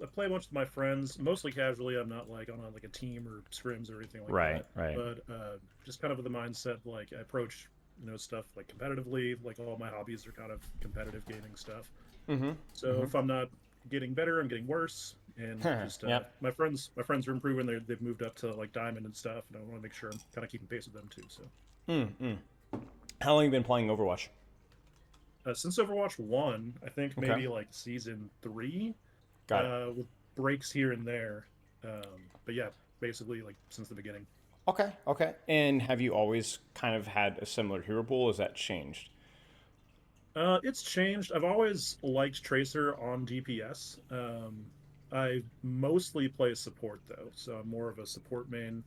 I play a bunch with my friends, mostly casually. I'm not like on a team or scrims or anything like Right, that. right. But just kind of with the mindset like I approach stuff like competitively. Like all my hobbies are kind of competitive gaming stuff. Mm-hmm. So if I'm not getting better, I'm getting worse. And Mm-hmm. just Yep. my friends are improving. They've moved up to like diamond and stuff, and I want to make sure I'm kind of keeping pace with them too. So Mm-hmm. How long have you been playing Overwatch? since Overwatch One, I think Okay. maybe like season three, Got it. with breaks here and there. But yeah, basically like since the beginning. Okay. Okay. And have you always kind of had a similar hero pool? Has that changed? It's changed. I've always liked Tracer on DPS. I mostly play support though, so I'm more of a support main.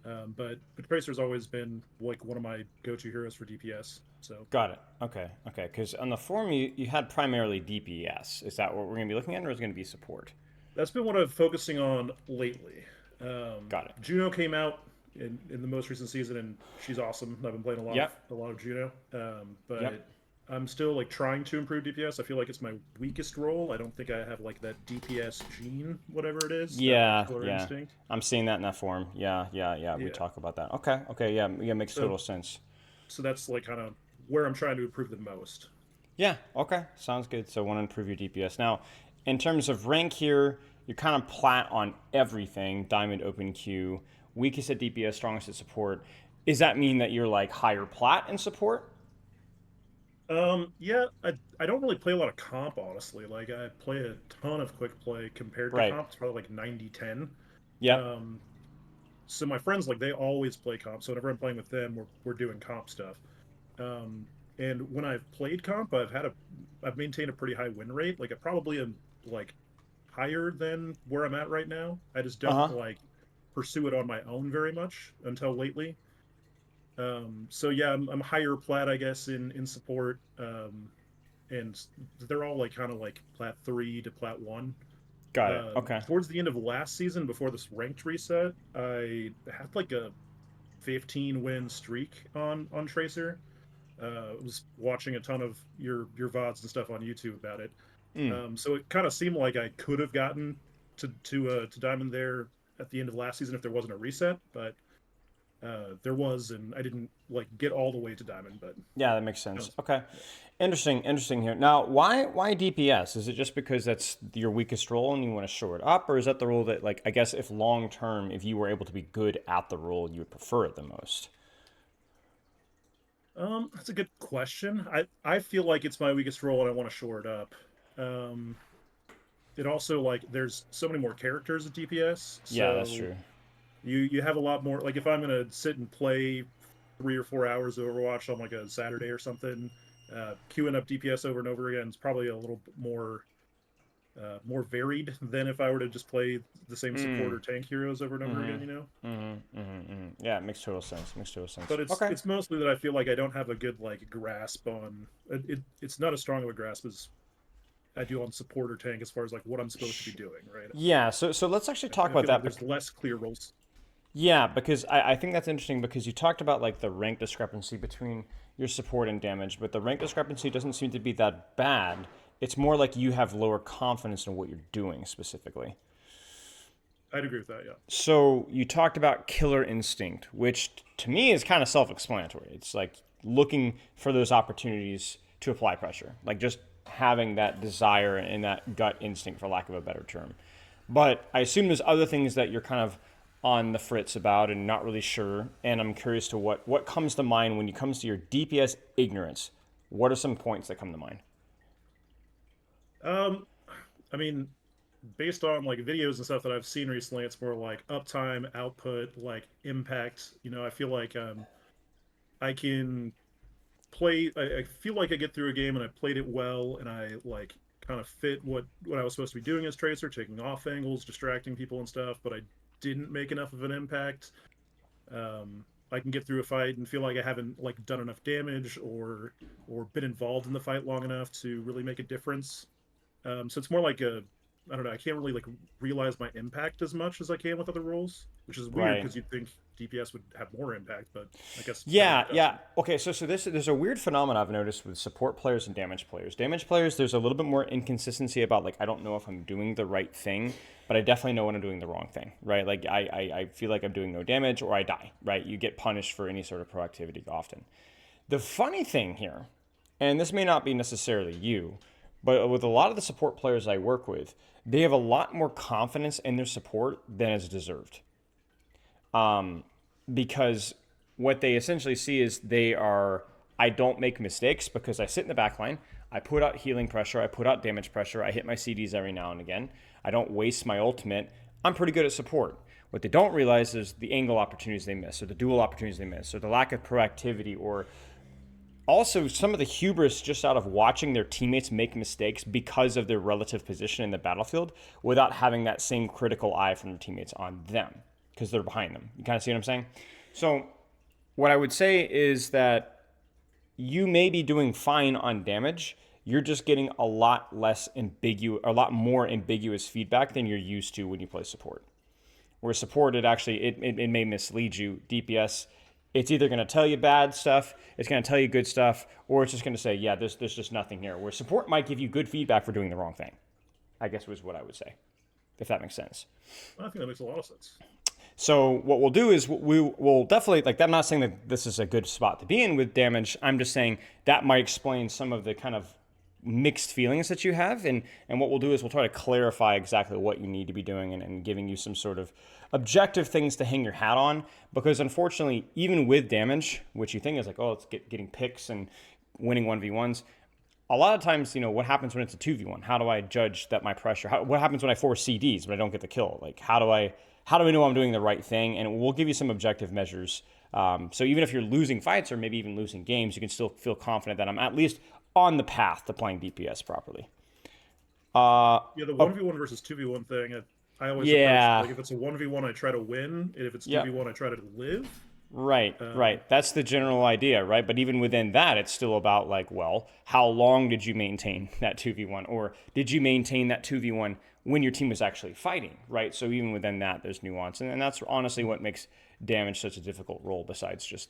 But Tracer's always been like one of my go-to heroes for DPS. So Got it. Okay. Okay. Because on the forum, you had primarily DPS. Is that what we're going to be looking at, or is it going to be support? that's been what I'm focusing on lately. Got it. Juno came out in the most recent season, and she's awesome. I've been playing Yep. a lot of Juno, Yep. but I'm still like trying to improve DPS. I feel like it's my weakest role. I don't think I have like that DPS gene, whatever it is, that like Yeah. killer Yeah. instinct. I'm seeing that in that forum. Yeah. Yeah. Yeah. We Yeah. talk about that. Okay. Okay. Yeah. Yeah. Makes So total sense. so that's like kind of where I'm trying to improve the most. Yeah. Okay. Sounds good. So want to improve your DPS now. In terms of rank here, you're kind of plat on everything. Diamond, open queue, weakest at DPS, strongest at support. Does that mean that you're like higher plat in support? Yeah, I don't really play a lot of comp, honestly. Like I play a ton of quick play compared to Right. comp. It's probably like 90-10. Yep. Um, so my friends like they always play comp. So whenever I'm playing with them, we're doing comp stuff. Um, and when I've played comp, I've maintained a pretty high win rate. Like I probably am like higher than where I'm at right now. I just Uh don't huh. like pursue it on my own very much until lately. So yeah, I'm higher plat, I guess, in support. And they're all like kind of like plat three to plat one. Got it. Okay. Towards the end of last season, before this ranked reset, I had like a 15 win streak on Tracer. I was watching a ton of your VODs and stuff on YouTube about it. Mm. So it kind of seemed like I could have gotten to Diamond there at the end of last season if there wasn't a reset, but there was, and I didn't like get all the way to Diamond, but Yeah, that makes that sense. was, Okay. yeah. Interesting. Interesting here. Now, why DPS? Is it just because that's your weakest role and you want to shore it up, or is that the role that like I guess if long term, if you were able to be good at the role, you would prefer it the most? That's a good question. I feel like it's my weakest role, and I want to shore it up. Um, it also like there's so many more characters at DPS, Yeah, that's so true. you have a lot more. Like if I'm gonna sit and play 3 or 4 hours of Overwatch on like a Saturday or something, queuing up DPS over and over again is probably a little bit more varied than if I were to just play the same support Mm. or tank heroes over and over again. You know. Yeah, it makes total sense. Makes total sense. But it's Okay. it's mostly that I feel like I don't have a good like grasp on it's not as strong of a grasp as I do on support or tank as far as like what I'm supposed to be doing, right? Yeah. So let's actually talk I about feel like that. there's less clear roles. Yeah, because I think that's interesting because you talked about like the rank discrepancy between your support and damage, but the rank discrepancy doesn't seem to be that bad. It's more like you have lower confidence in what you're doing specifically. I'd agree with that, yeah. So you talked about killer instinct, which to me is kind of self-explanatory. It's like looking for those opportunities to apply pressure, like just having that desire and that gut instinct, for lack of a better term. But I assume there's other things that you're kind of on the fritz about and not really sure. And I'm curious to what comes to mind when it comes to your DPS ignorance. What are some points that come to mind? Um I mean, based on like videos and stuff that I've seen recently, it's more like uptime, output, like impact. I feel like I can I feel like I get through a game and I played it well and I like kind of fit what I was supposed to be doing as Tracer, taking off angles, distracting people and stuff, but I didn't make enough of an impact. I can get through a fight and feel like I haven't like done enough damage or been involved in the fight long enough to really make a difference. So it's more like a I don't know. I can't really like realize my impact as much as I can with other roles, which is weird Right. because you'd think DPS would have more impact, but I guess apparently Yeah, it yeah. doesn't. Okay, so this there's a weird phenomenon I've noticed with support players and damage players. Damage players, there's a little bit more inconsistency about like I don't know if I'm doing the right thing, but I definitely know when I'm doing the wrong thing, right? Like I feel like I'm doing no damage or I die, right? You get punished for any sort of proactivity often. The funny thing here, and this may not be necessarily you, but with a lot of the support players I work with, they have a lot more confidence in their support than is deserved. Because what they essentially see is I don't make mistakes because I sit in the back line, I put out healing pressure, I put out damage pressure, I hit my CDs every now and again, I don't waste my ultimate. I'm pretty good at support. What they don't realize is the angle opportunities they miss, or the dual opportunities they miss, or the lack of proactivity, or also some of the hubris just out of watching their teammates make mistakes because of their relative position in the battlefield without having that same critical eye from their teammates on them because they're behind them. You kind of see what I'm saying? So, what I would say is that you may be doing fine on damage. You're just getting a lot less ambiguous, a lot more ambiguous feedback than you're used to when you play support. Where support, it may mislead you. DPS, it's either going to tell you bad stuff, it's going to tell you good stuff, or it's just going to say, yeah, there's just nothing here. Where support might give you good feedback for doing the wrong thing, I guess was what I would say, if that makes sense. I think that makes a lot of sense. So what we'll do is we will definitely, like, I'm not saying that this is a good spot to be in with damage. I'm just saying that might explain some of the kind of mixed feelings that you have. And what we'll do is we'll try to clarify exactly what you need to be doing and giving you some sort of objective things to hang your hat on. Because unfortunately, even with damage, which you think is like, oh, it's getting picks and winning 1v1s, a lot of times, what happens when it's a 2v1? How do I judge that my pressure? What happens when I force CDs but I don't get the kill? Like, how do I know I'm doing the right thing? And we'll give you some objective measures. So even if you're losing fights or maybe even losing games, you can still feel confident that I'm at least on the path to playing DPS properly. Yeah, the Oh, 1v1 versus 2v1 thing, I always approach yeah, like if it's a 1v1, I try to win, and if it's yeah. 2v1, I try to live. Right, Um, right. That's the general idea, right? But even within that, it's still about like, well, how long did you maintain that 2v1? Or did you maintain that 2v1 when your team was actually fighting, right? So even within that, there's nuance. And that's honestly what makes damage such a difficult role besides just,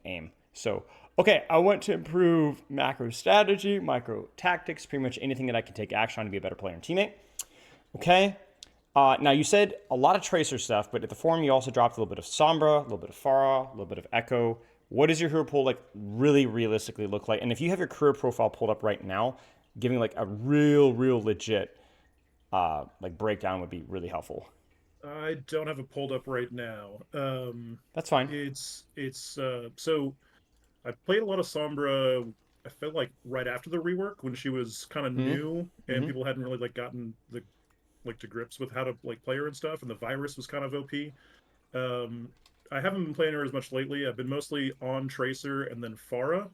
aim. So, okay, I want to improve macro strategy, micro tactics, pretty much anything that I can take action on to be a better player and teammate. Okay, now you said a lot of Tracer stuff, but at the forum you also dropped a little bit of Sombra, a little bit of Pharah, a little bit of Echo. What does your hero pool like really realistically look like? And if you have your career profile pulled up right now, giving like a real legit like breakdown would be really helpful. I don't have it pulled up right now. That's fine. So I played a lot of Sombra. I felt like right after the rework when she was kind of Mm-hmm. new and Mm-hmm. people hadn't really like gotten the like to grips with how to like play her and stuff, and the virus was kind of OP. Um, I haven't been playing her as much lately. I've been mostly on Tracer and then Pharah.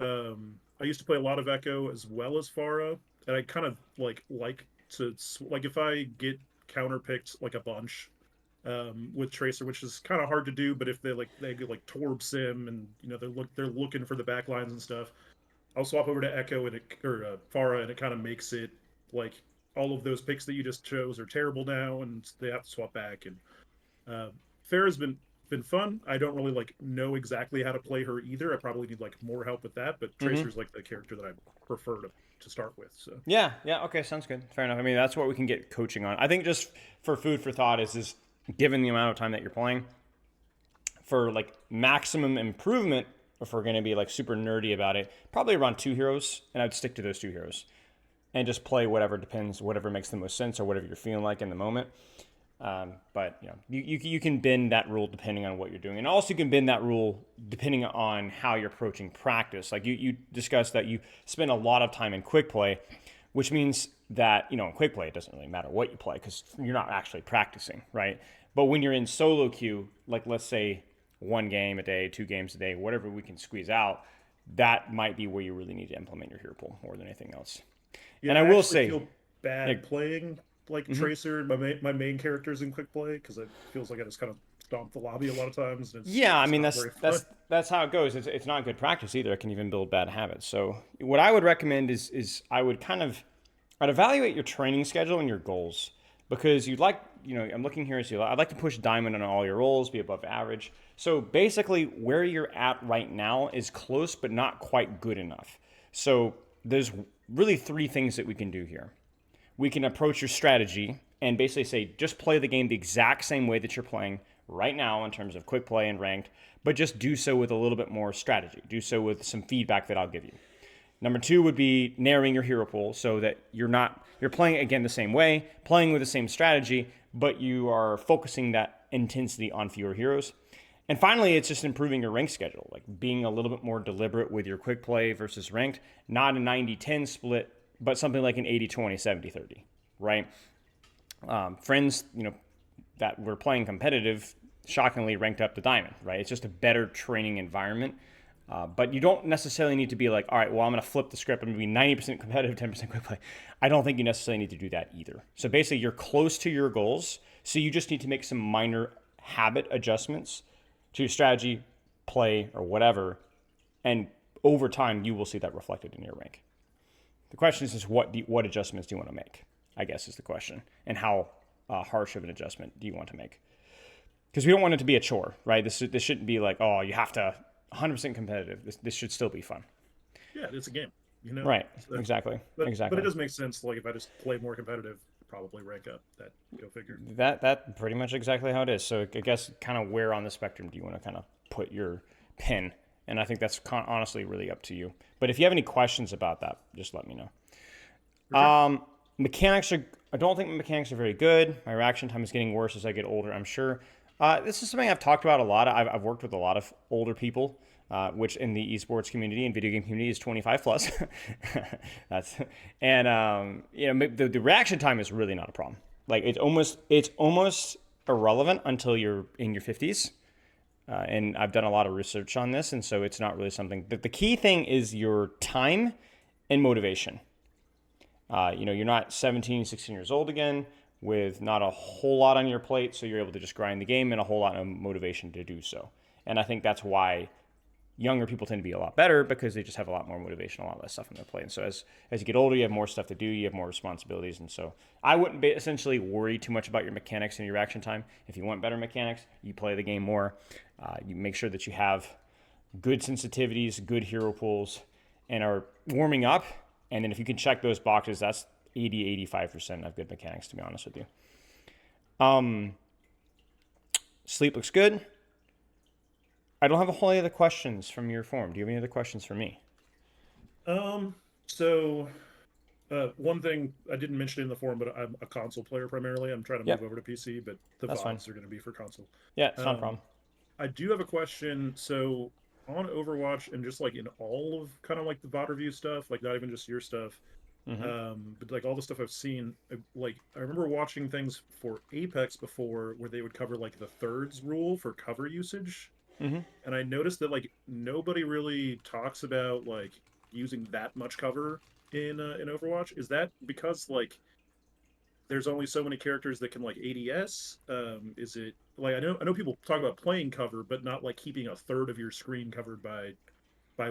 I used to play a lot of Echo as well as Pharah, and I kind of like to like if I get counterpicked like a bunch with Tracer, which is kind of hard to do, but if they get like Torb Sim and they're looking for the backlines and stuff, I'll swap over to Echo or Pharah, and it kind of makes it like all of those picks that you just chose are terrible now, and they have to swap back. And uh, Farah's been fun. I don't really like know exactly how to play her either. I probably need like more help with that. But Mm-hmm. Tracer's like the character that I prefer to start with. So Yeah, yeah, okay, sounds good. Fair enough. I mean, that's what we can get coaching on. I think just for food for thought is given the amount of time that you're playing, for like maximum improvement, if we're going to be like super nerdy about it, probably around two heroes, and I'd stick to those two heroes and just play whatever makes the most sense or whatever you're feeling like in the moment. But you can bend that rule depending on what you're doing, and also you can bend that rule depending on how you're approaching practice. Like you discussed that you spend a lot of time in quick play, which means that in quick play it doesn't really matter what you play because you're not actually practicing, right? But when you're in solo queue, like let's say one game a day, 2 games a day, whatever we can squeeze out, that might be where you really need to implement your hero pool more than anything else. yeah, And I I will actually say, feel yeah, bad playing like Tracer and my main characters in quick play because it feels like I just kind of stomp the lobby a lot of times, and yeah, I it's mean not that's very fun. that's how it goes. It's not good practice either. It can even build bad habits. So what I would recommend is I would kind of I'd evaluate your training schedule and your goals because you'd like, I'm looking here as I'd like to push diamond on all your roles, be above average. So basically, where you're at right now is close, but not quite good enough. So there's really three things that we can do here. We can approach your strategy and basically say, just play the game the exact same way that you're playing right now in terms of quick play and ranked, but just do so with a little bit more strategy. Do so with some feedback that I'll give you. Number two would be narrowing your hero pool so that you're playing again the same way, playing with the same strategy, but you are focusing that intensity on fewer heroes. And finally, it's just improving your rank schedule, like being a little bit more deliberate with your quick play versus ranked, not a 90-10 split, but something like an 80-20, 70-30, right? Friends, that were playing competitive, shockingly ranked up to diamond, right? It's just a better training environment. But you don't necessarily need to be like, all right, well, I'm going to flip the script. I'm going to be 90% competitive, 10% quick play. I don't think you necessarily need to do that either. So basically, you're close to your goals. So you just need to make some minor habit adjustments to your strategy, play, or whatever. And over time, you will see that reflected in your rank. The question is what adjustments do you want to make, I guess is the question. And how harsh of an adjustment do you want to make? Because we don't want it to be a chore, right? This shouldn't be like, oh, you have to 100% competitive. This should still be fun. Yeah, it's a game, Right. So, exactly. But Exactly. it does make sense. Like if I just play more competitive, probably rank up. That go figure. That pretty much exactly how it is. So I guess kind of where on the spectrum do you want to kind of put your pin? And I think that's honestly really up to you. But if you have any questions about that, just let me know. Okay. Mechanics are. I don't think mechanics are very good. My reaction time is getting worse as I get older, I'm sure. This is something I've talked about a lot. I've worked with a lot of older people, which in the esports community and video game community is 25 plus. The reaction time is really not a problem. Like it's almost irrelevant until you're in your 50s. And I've done a lot of research on this, and so it's not really something. The key thing is your time and motivation. You're not 17, 16 years old again with not a whole lot on your plate, so you're able to just grind the game and a whole lot of motivation to do so. And I think that's why younger people tend to be a lot better because they just have a lot more motivation, a lot less stuff on their plate. And so as you get older, you have more stuff to do, you have more responsibilities. And so I wouldn't essentially worry too much about your mechanics and your reaction time. If you want better mechanics, you play the game more. You make sure that you have good sensitivities, good hero pools, and are warming up. And then if you can check those boxes, that's 80-85% of good mechanics, to be honest with you. Sleep looks good. I don't have a whole lot of other questions from your forum. Do you have any other questions for me? So one thing I didn't mention in the forum, but I'm a console player primarily. I'm trying to move Yep, over to PC, but the that's fine. VODs are going to be for console. Yeah, it's not a Um, problem. I do have a question. So on Overwatch and just like in all of kind of like the VOD review stuff, like not even just your stuff, Mm-hmm. but like all the stuff I've seen, like I remember watching things for Apex before where they would cover like the thirds rule for cover usage, Mm-hmm. and I noticed that like nobody really talks about like using that much cover in Overwatch. Is that because like there's only so many characters that can like ADS? Is it like I know people talk about playing cover, but not like keeping a third of your screen covered by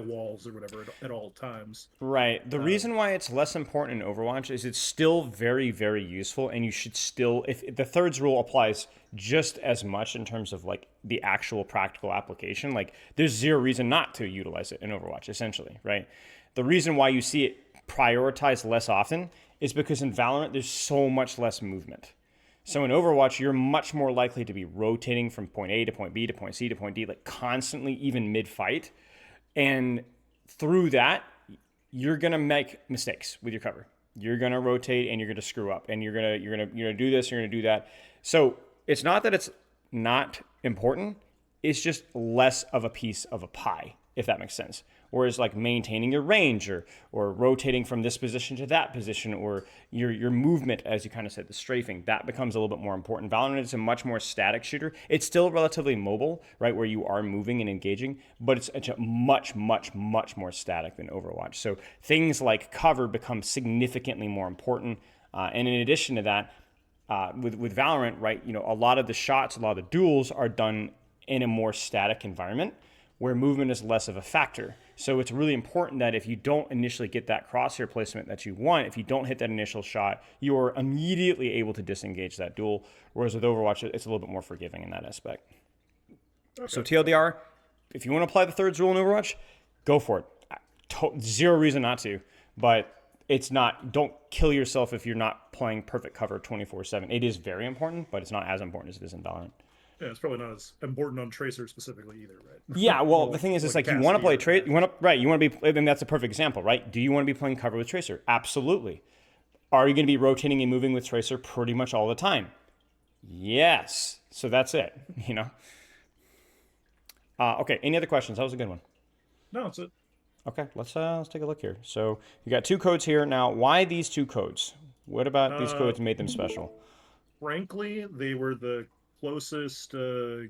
walls or whatever at all times. Right. The Um, reason why it's less important in Overwatch is it's still very, very useful, and you should still, if the thirds rule applies just as much in terms of like the actual practical application, like there's zero reason not to utilize it in Overwatch, essentially, right? The reason why you see it prioritized less often is because in Valorant there's so much less movement. So in Overwatch, you're much more likely to be rotating from point A to point B to point C to point D, like constantly, even mid fight. And through that, you're gonna make mistakes with your cover. You're gonna rotate and you're gonna screw up, and you're gonna do this, you're gonna do that. So it's not that it's not important. It's just less of a piece of a pie, if that makes sense. Whereas like maintaining your range or rotating from this position to that position or your movement, as you kind of said, the strafing, that becomes a little bit more important. Valorant is a much more static shooter. It's still relatively mobile, right, where you are moving and engaging, but it's a much, much, much more static than Overwatch. So things like cover become significantly more important. And in addition to that, with Valorant, right, a lot of the shots, a lot of the duels are done in a more static environment where movement is less of a factor. So it's really important that if you don't initially get that crosshair placement that you want, if you don't hit that initial shot, you're immediately able to disengage that duel. Whereas with Overwatch, it's a little bit more forgiving in that aspect. Okay. So TLDR, if you want to apply the thirds rule in Overwatch, go for it. Zero reason not to, but it's not, don't kill yourself if you're not playing perfect cover 24/7. It is very important, but it's not as important as it is in Valorant. Yeah, it's probably not as important on Tracer specifically either, right? Yeah, well, the thing is, it's like you want to play Tracer, you want to be, and that's a perfect example, right? Do you want to be playing cover with Tracer? Absolutely. Are you going to be rotating and moving with Tracer pretty much all the time? Yes. So that's it, you know? Okay, any other questions? That was a good one. No, it's it. Okay, let's take a look here. So you got 2 codes here. Now, why these 2 codes? What about these codes made them special? Frankly, they were the closest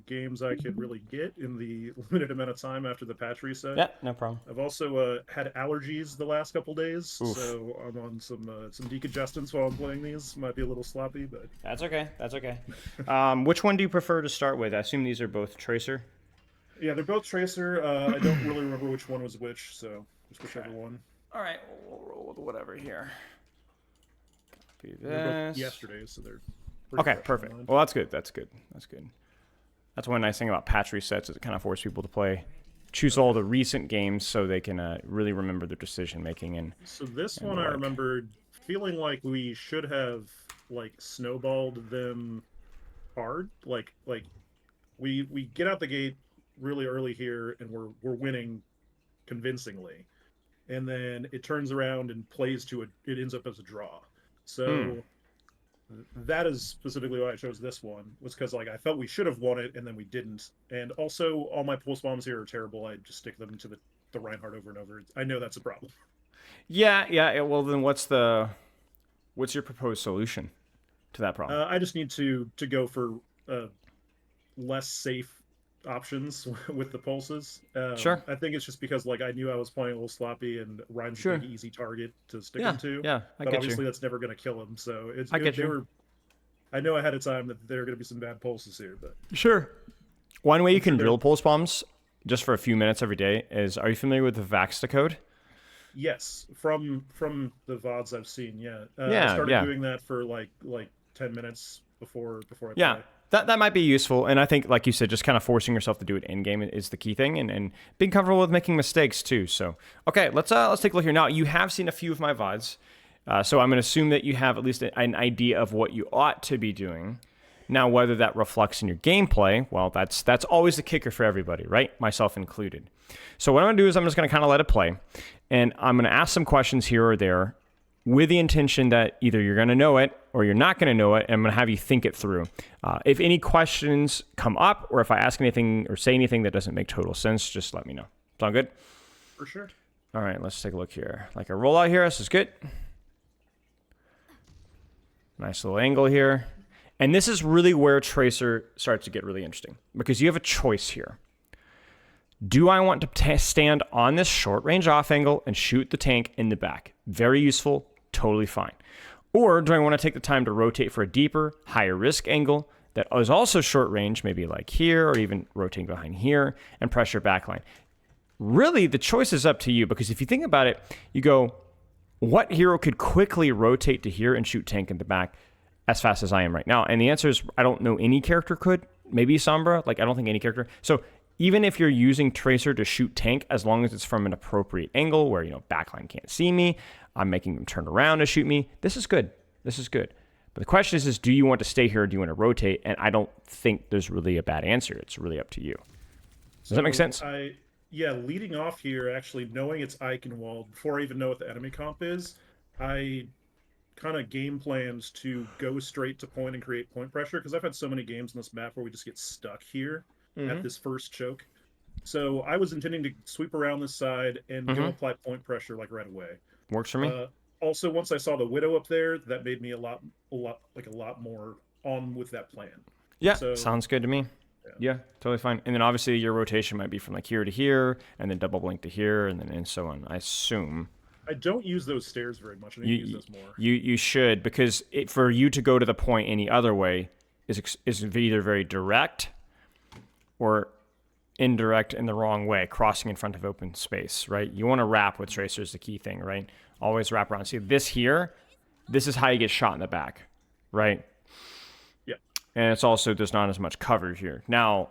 games I could really get in the limited amount of time after the patch reset. Yeah, no problem. I've also had allergies the last couple days, Oof. so I'm on some decongestants while I'm playing these. Might be a little sloppy, but That's okay. That's okay. Which one do you prefer to start with? I assume these are both Tracer. yeah, they're both Tracer. I don't really remember which one was which, so just whichever one. All right, we'll roll with whatever here. Copy They're both this. yesterday, so they're pretty Okay, fresh in perfect. mind. Well, that's good. That's good. That's good. That's one nice thing about patch resets is it kind of forces people to choose all the recent games so they can really remember their decision making. And So this and one the I like. remembered feeling like we should have like snowballed them hard. Like we get out the gate really early here and we're winning convincingly. And then it turns around and plays to it ends up as a draw. So that is specifically why I chose this one, was because like I felt we should have won it and then we didn't. And also all my pulse bombs here are terrible. I just stick them to the Reinhardt over and over. I know that's a problem. Yeah. Well, then what's your proposed solution to that problem? I just need to go for less safe options with the pulses. Sure. I think it's just because like I knew I was playing a little sloppy and Ryan's Sure. a big easy target to stick Yeah, him to. yeah, I But get obviously you. that's never going to kill him. So I get they you. were. I know ahead of time that there are going to be some bad pulses here, but Sure. One way you can sure drill pulse bombs just for a few minutes every day is, are you familiar with the Vaxta code? yes, from the VODs I've seen, yeah. Yeah, I started yeah. doing that for like 10 minutes before I Yeah. play. That might be useful. And I think, like you said, just kind of forcing yourself to do it in game is the key thing, and being comfortable with making mistakes too. So, okay, let's take a look here. Now, you have seen a few of my VODs, so I'm going to assume that you have at least an idea of what you ought to be doing. Now, whether that reflects in your gameplay, well, that's always the kicker for everybody, right? Myself included. So what I'm going to do is I'm just going to kind of let it play, and I'm going to ask some questions here or there with the intention that either you're going to know it or you're not going to know it, and I'm going to have you think it through. If any questions come up, or if I ask anything or say anything that doesn't make total sense, just let me know. Sound good? For sure. All right, let's take a look here. Like a rollout here, this is good. Nice little angle here. And this is really where Tracer starts to get really interesting, because you have a choice here. Do I want to stand on this short range off angle and shoot the tank in the back? Very useful, totally fine. Or do I want to take the time to rotate for a deeper, higher risk angle that is also short range, maybe like here, or even rotating behind here, and pressure backline? Really, the choice is up to you, because if you think about it, you go, what hero could quickly rotate to here and shoot tank in the back as fast as I am right now? And the answer is, I don't know any character could. Maybe Sombra. Like, I don't think any character. So even if you're using Tracer to shoot tank, as long as it's from an appropriate angle where, backline can't see me, I'm making them turn around to shoot me, this is good. This is good. But the question is do you want to stay here or do you want to rotate? And I don't think there's really a bad answer. It's really up to you. Does that make sense? Yeah, leading off here, actually knowing it's Eichenwald, before I even know what the enemy comp is, I kind of game plans to go straight to point and create point pressure, because I've had so many games on this map where we just get stuck here at this first choke. So I was intending to sweep around this side and go apply point pressure like right away. Works for me. Also, once I saw the Widow up there, that made me a lot more on with that plan. Yeah, So- sounds good to me. Yeah, totally fine. And then obviously your rotation might be from like here to here, and then double blink to here, and so on. I assume I don't use those stairs very much. I need to use those more. you should, because for you to go to the point any other way is either very direct or indirect in the wrong way, crossing in front of open space, right? You want to wrap with Tracer is the key thing, right? Always wrap around. See this here, this is how you get shot in the back, right? Yeah. And it's also, there's not as much cover here. Now,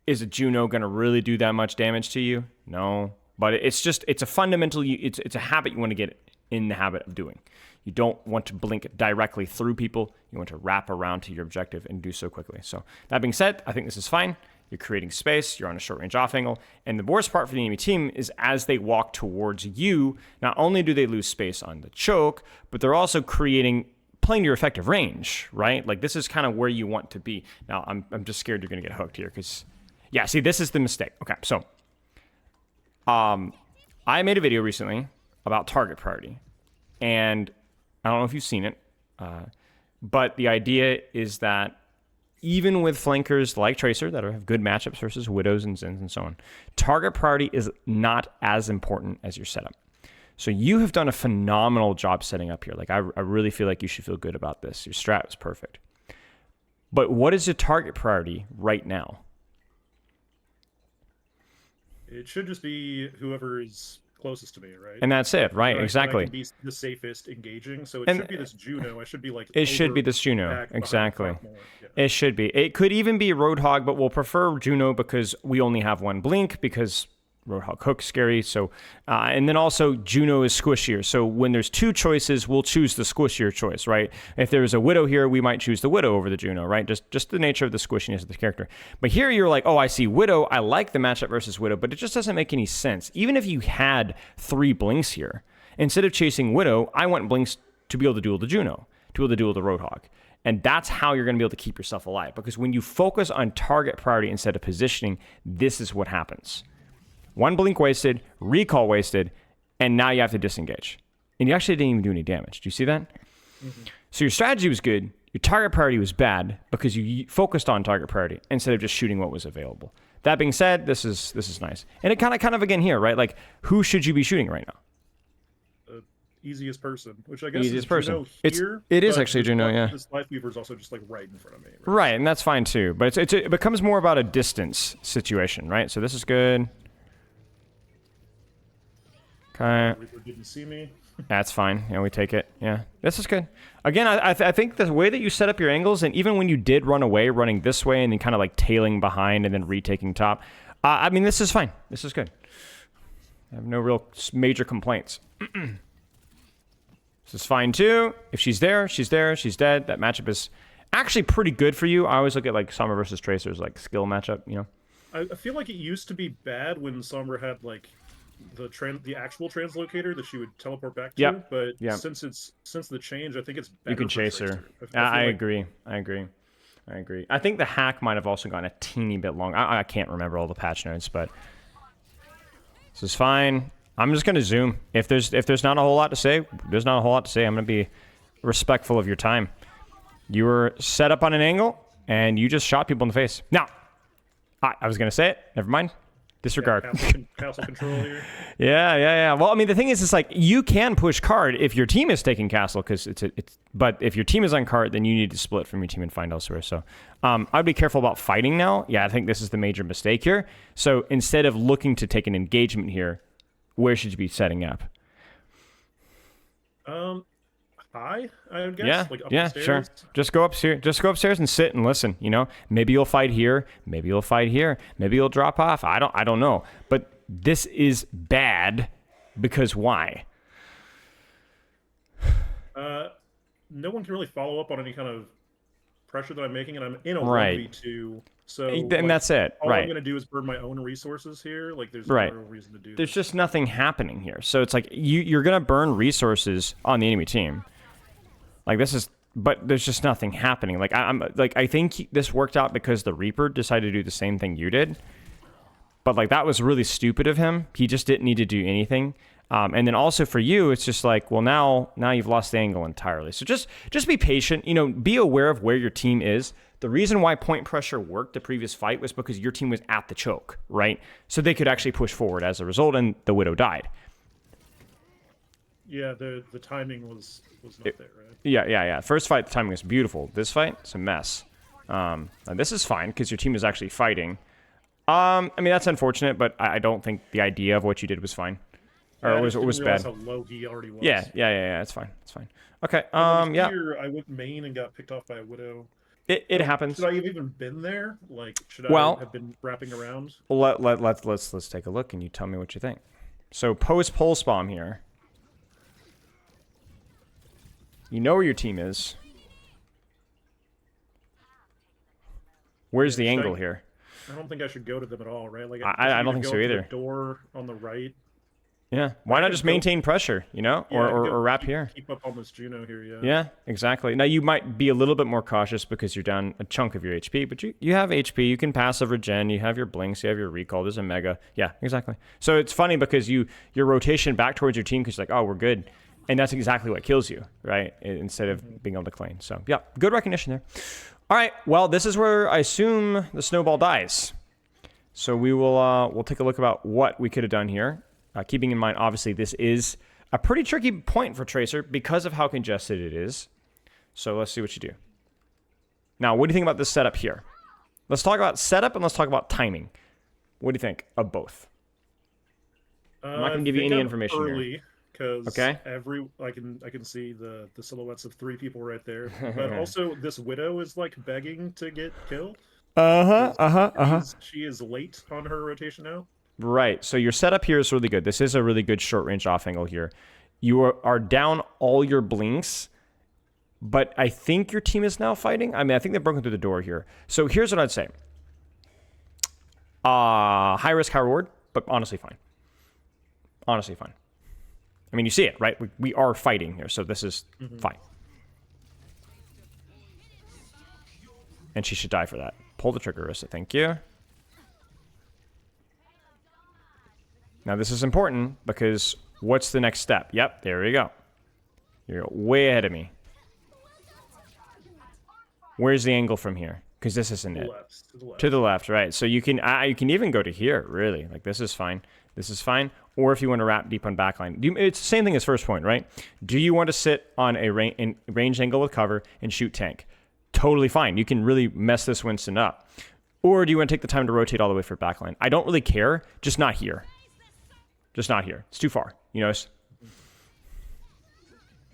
is a Juno going to really do that much damage to you? No. But it's a fundamental, it's a habit you want to get in the habit of doing. You don't want to blink directly through people. You want to wrap around to your objective and do so quickly. So that being said, I think this is fine. You're creating space. You're on a short range off angle. And the worst part for the enemy team is as they walk towards you, not only do they lose space on the choke, but they're also playing your effective range, right? Like this is kind of where you want to be. Now, I'm just scared you're going to get hooked here because, yeah, see, this is the mistake. Okay, so I made a video recently about target priority. And I don't know if you've seen it, but the idea is that even with flankers like Tracer that have good matchups versus Widows and Zins and so on, target priority is not as important as your setup. So you have done a phenomenal job setting up here. Like I really feel like you should feel good about this. Your strat was perfect. But what is your target priority right now? It should just be whoever is closest to me, right? And that's it, right? Exactly. I can be the safest engaging, so it should be this Juno. I should be like. It should be this Juno, exactly. Yeah. It should be. It could even be Roadhog, but we'll prefer Juno because we only have one blink because Roadhog hook's scary. So, and then also Juno is squishier. So when there's two choices, we'll choose the squishier choice, right? If there's a Widow here, we might choose the Widow over the Juno, right? Just the nature of the squishiness of the character. But here you're like, oh, I see Widow. I like the matchup versus Widow, but it just doesn't make any sense. Even if you had 3 blinks here, instead of chasing Widow, I want blinks to be able to duel the Juno, to be able to duel the Roadhog. And that's how you're going to be able to keep yourself alive. Because when you focus on target priority instead of positioning, this is what happens. 1 blink wasted, recall wasted, and now you have to disengage. And you actually didn't even do any damage. Do you see that? Mm-hmm. So your strategy was good. Your target priority was bad because you focused on target priority instead of just shooting what was available. That being said, this is nice. And it kind of again here, right? Like, who should you be shooting right now? Easiest person, which I guess easiest is person. Here, it is actually Juno, yeah. This Lifeweaver is also just like right in front of me. Right, and that's fine too. But it becomes more about a distance situation, right? So this is good. Okay. Reaper didn't see me. That's fine. Yeah, we take it. Yeah, this is good. Again, I think the way that you set up your angles, and even when you did run away, running this way and then kind of like tailing behind and then retaking top, I mean, this is fine. This is good. I have no real major complaints. This is fine too. If she's there, she's there. She's dead. That matchup is actually pretty good for you. I always look at like Sombra versus Tracer's like skill matchup, you know? I feel like it used to be bad when Sombra had like the actual translocator that she would teleport back to. Yep. But yep. since the change, I think it's better. You can chase her. I agree. I think the hack might have also gone a teeny bit long. I can't remember all the patch notes, but this is fine. I'm just gonna zoom. If there's not a whole lot to say, there's not a whole lot to say. I'm gonna be respectful of your time. You were set up on an angle and you just shot people in the face. Now, I was gonna say it. Never mind. Disregard. Yeah, castle control here. Yeah. Well, I mean, the thing is, it's like you can push card if your team is taking castle, because but if your team is on card, then you need to split from your team and find elsewhere. So, I'd be careful about fighting now. Yeah, I think this is the major mistake here. So instead of looking to take an engagement here, where should you be setting up? High, I would guess. Yeah, like up yeah, the stairs. sure. Just go upstairs. Just go upstairs and sit and listen. You know, maybe you'll fight here. Maybe you'll fight here. Maybe you'll drop off. I don't know. But this is bad because why? No one can really follow up on any kind of pressure that I'm making, and I'm in a right. 1v2. So and like, that's it. All right. I'm gonna do is burn my own resources here. Like there's right. no real reason to do. There's just nothing happening here. So it's like you're gonna burn resources on the enemy team. Like this is, but there's just nothing happening. Like I think this worked out because the Reaper decided to do the same thing you did. But like that was really stupid of him. He just didn't need to do anything. And then also for you, it's just like, well, now you've lost the angle entirely. So just be patient. You know, be aware of where your team is. The reason why point pressure worked the previous fight was because your team was at the choke, right? So they could actually push forward as a result, and the Widow died. Yeah, the timing was not there, right? Yeah. First fight, the timing was beautiful. This fight, it's a mess. This is fine because your team is actually fighting. I mean, that's unfortunate, but I don't think the idea of what you did was fine. Or I it just didn't was realize bad. how low he already was. Yeah. It's fine. It's fine. Okay. And then Yeah. here, I went main and got picked off by a widow. It Should happens. I have even been there? Like, should I Well, have been wrapping around? let's take a look and you tell me what you think. So post pulse bomb here. You know where your team is. Where's the should angle I- here? I don't think I should go to them at all, right? Like, I don't think go so to either. The door on the right. Yeah. Why not could just go- maintain pressure, you know? Yeah, I could Or go wrap keep, here. Keep up on this Juno here, yeah. Yeah, exactly. Now you might be a little bit more cautious because you're down a chunk of your HP, but you have HP, you can passive regen, you have your blinks, you have your recall, there's a mega. Yeah, exactly. So it's funny because your rotation back towards your team because you're like, oh, we're good. And that's exactly what kills you, right? Instead of being able to clean. So yeah, good recognition there. All right, well, this is where I assume the snowball dies. So we'll take a look about what we could have done here. Keeping in mind, obviously, this is a pretty tricky point for Tracer because of how congested it is. So let's see what you do. Now, what do you think about this setup here? Let's talk about setup and let's talk about timing. What do you think of both? I'm not going to give you any information here. Early, because Okay. I can see the silhouettes of 3 people right there. But also, this widow is like begging to get killed. She is late on her rotation now. Right. So your setup here is really good. This is a really good short range off angle here. You are down all your blinks, but I think your team is now fighting. I mean, I think they've broken through the door here. So here's what I'd say. High risk, high reward, but honestly fine. Honestly fine. I mean, you see it, right? We are fighting here, so this is fine. And she should die for that. Pull the trigger, Orisa. Thank you. Now, this is important because what's the next step? Yep, there we go. You're way ahead of me. Where's the angle from here? Because this isn't it. To the left, right. So you can even go to here, really. Like, this is fine. This is fine. Or if you want to wrap deep on backline. It's the same thing as first point, right? Do you want to sit on a range angle with cover and shoot tank? Totally fine. You can really mess this Winston up. Or do you want to take the time to rotate all the way for backline? I don't really care. Just not here. Just not here. It's too far. You know?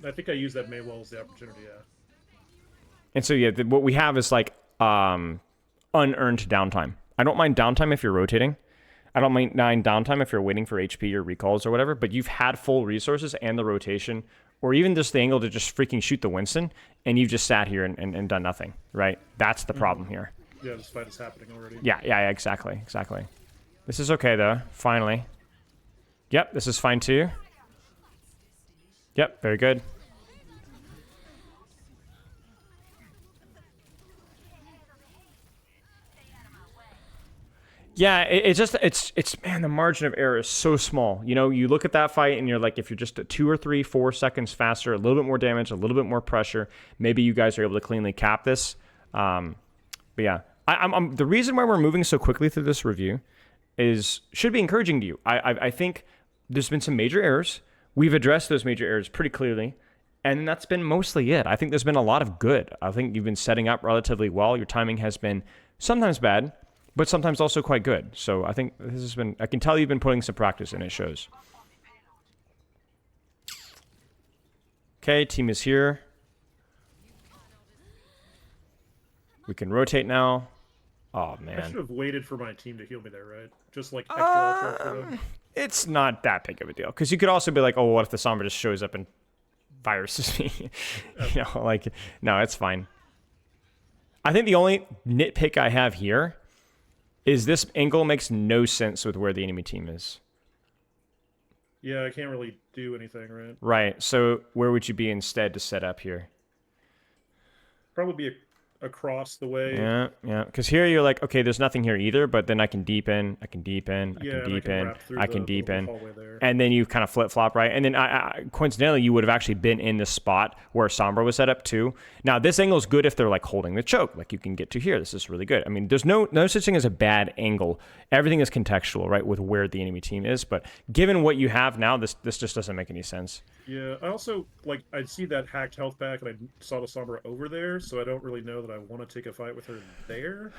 I think I used that Maywell as the opportunity, yeah. And so, yeah, what we have is like unearned downtime. I don't mind downtime if you're rotating. I don't mind downtime if you're waiting for HP or recalls or whatever, but you've had full resources and the rotation, or even just the angle to just freaking shoot the Winston, and you've just sat here and done nothing, right? That's the problem here. Yeah, this fight is happening already. Yeah, exactly. This is okay, though, finally. Yep, this is fine, too. Yep, very good. Yeah, it's man, the margin of error is so small. You know, you look at that fight and you're like, if you're just 2 or 3, 4 seconds faster, a little bit more damage, a little bit more pressure, maybe you guys are able to cleanly cap this. But yeah, I'm the reason why we're moving so quickly through this review should be encouraging to you. I think there's been some major errors. We've addressed those major errors pretty clearly, and that's been mostly it. I think there's been a lot of good. I think you've been setting up relatively well. Your timing has been sometimes bad, but sometimes also quite good. So I think this has been, I can tell you've been putting some practice in, it shows. Okay, team is here. We can rotate now. Oh, I man. should have waited for my team to heal me there, right? Just like extra for them. It's not that big of a deal. Because you could also be like, oh, what if the Sombra just shows up and viruses me? You know, like, no, it's fine. I think the only nitpick I have here is this angle makes no sense with where the enemy team is. Yeah, I can't really do anything, right? Right. So where would you be instead to set up here? Probably be across the way. Yeah. Because here you're like, okay, there's nothing here either, but then I can deepen, I can deepen. And then you kind of flip-flop, right? And then coincidentally, you would have actually been in the spot where Sombra was set up too. Now, this angle is good if they're like holding the choke, like you can get to here. This is really good. I mean, there's no such thing as a bad angle. Everything is contextual, right, with where the enemy team is. But given what you have now, this just doesn't make any sense. Yeah, I also, like, I see that hacked health pack, and I saw the Sombra over there, so I don't really know that I want to take a fight with her there.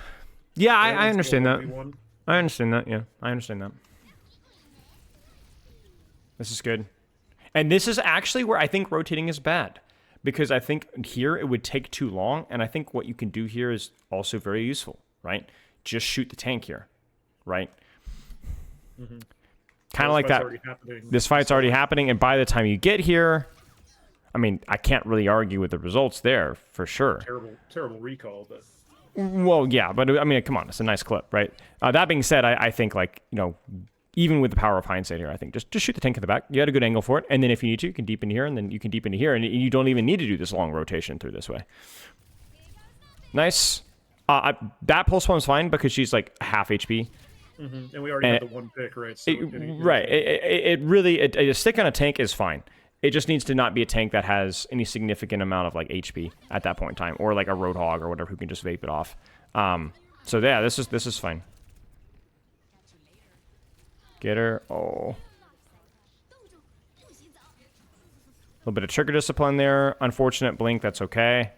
Yeah, I understand that. I understand that. Yeah, I understand that. This is good. And this is actually where I think rotating is bad. Because I think here it would take too long. And I think what you can do here is also very useful, right? Just shoot the tank here, right? Mm-hmm. Kind of like that. This fight's already happening. And by the time you get here, I mean, I can't really argue with the results there for sure. Terrible recall, but... Well, yeah, but I mean, come on, it's a nice clip, right? That being said, I think, like, you know, even with the power of hindsight here, I think just shoot the tank in the back. You had a good angle for it, and then if you need to, you can deepen here, and then you can deepen here, and you don't even need to do this long rotation through this way. Nice. That pulse one's fine because she's like half HP. Mm-hmm. And we already had the one pick, right? So right. It really, a stick on a tank is fine. It just needs to not be a tank that has any significant amount of like HP at that point in time, or like a Roadhog or whatever who can just vape it off. So yeah, this is fine. Get her. Oh, a little bit of trigger discipline there. Unfortunate blink. That's okay.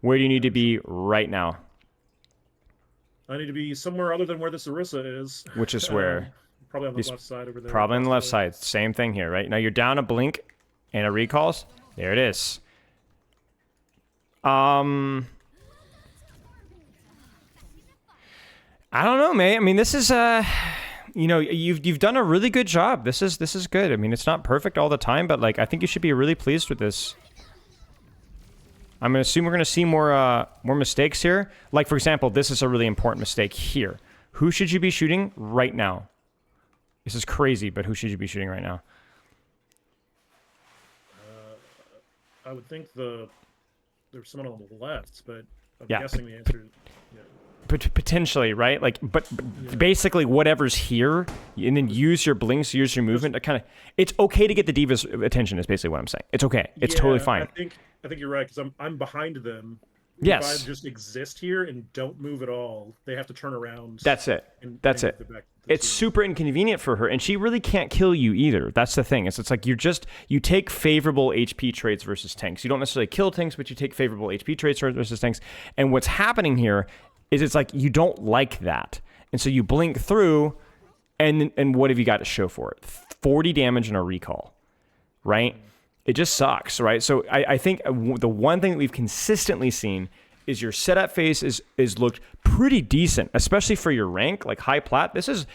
Where do you need to be right now? I need to be somewhere other than where this Orisa is. Which is where? Probably on the left side over there. Probably on the left side. Same thing here, right? Now you're down a blink and a recalls. There it is. I don't know, mate. I mean, this is you know, you've done a really good job. This is good. I mean, it's not perfect all the time, but like I think you should be really pleased with this. I'm gonna assume we're gonna see more mistakes here. Like for example, this is a really important mistake here. Who should you be shooting right now? This is crazy, but who should you be shooting right now? I would think there's someone on the left, but I'm yeah, guessing the answer is yeah. Potentially, right? Like, but Yeah. basically whatever's here, and then use your blinks, use your movement to kind of... It's okay to get the Diva's attention is basically what I'm saying. It's okay. It's totally fine. I think you're right, because I'm behind them. Yes. If I just exist here and don't move at all, they have to turn around. That's it. That's it. It's super inconvenient for her, and she really can't kill you either. That's the thing. It's like you take favorable HP traits versus tanks. You don't necessarily kill tanks, but you take favorable HP traits versus tanks. And what's happening here is it's like you don't like that. And so you blink through, and what have you got to show for it? 40 damage and a recall, right? It just sucks, right? So I think the one thing that we've consistently seen is your setup phase is looked pretty decent, especially for your rank, like high plat. This is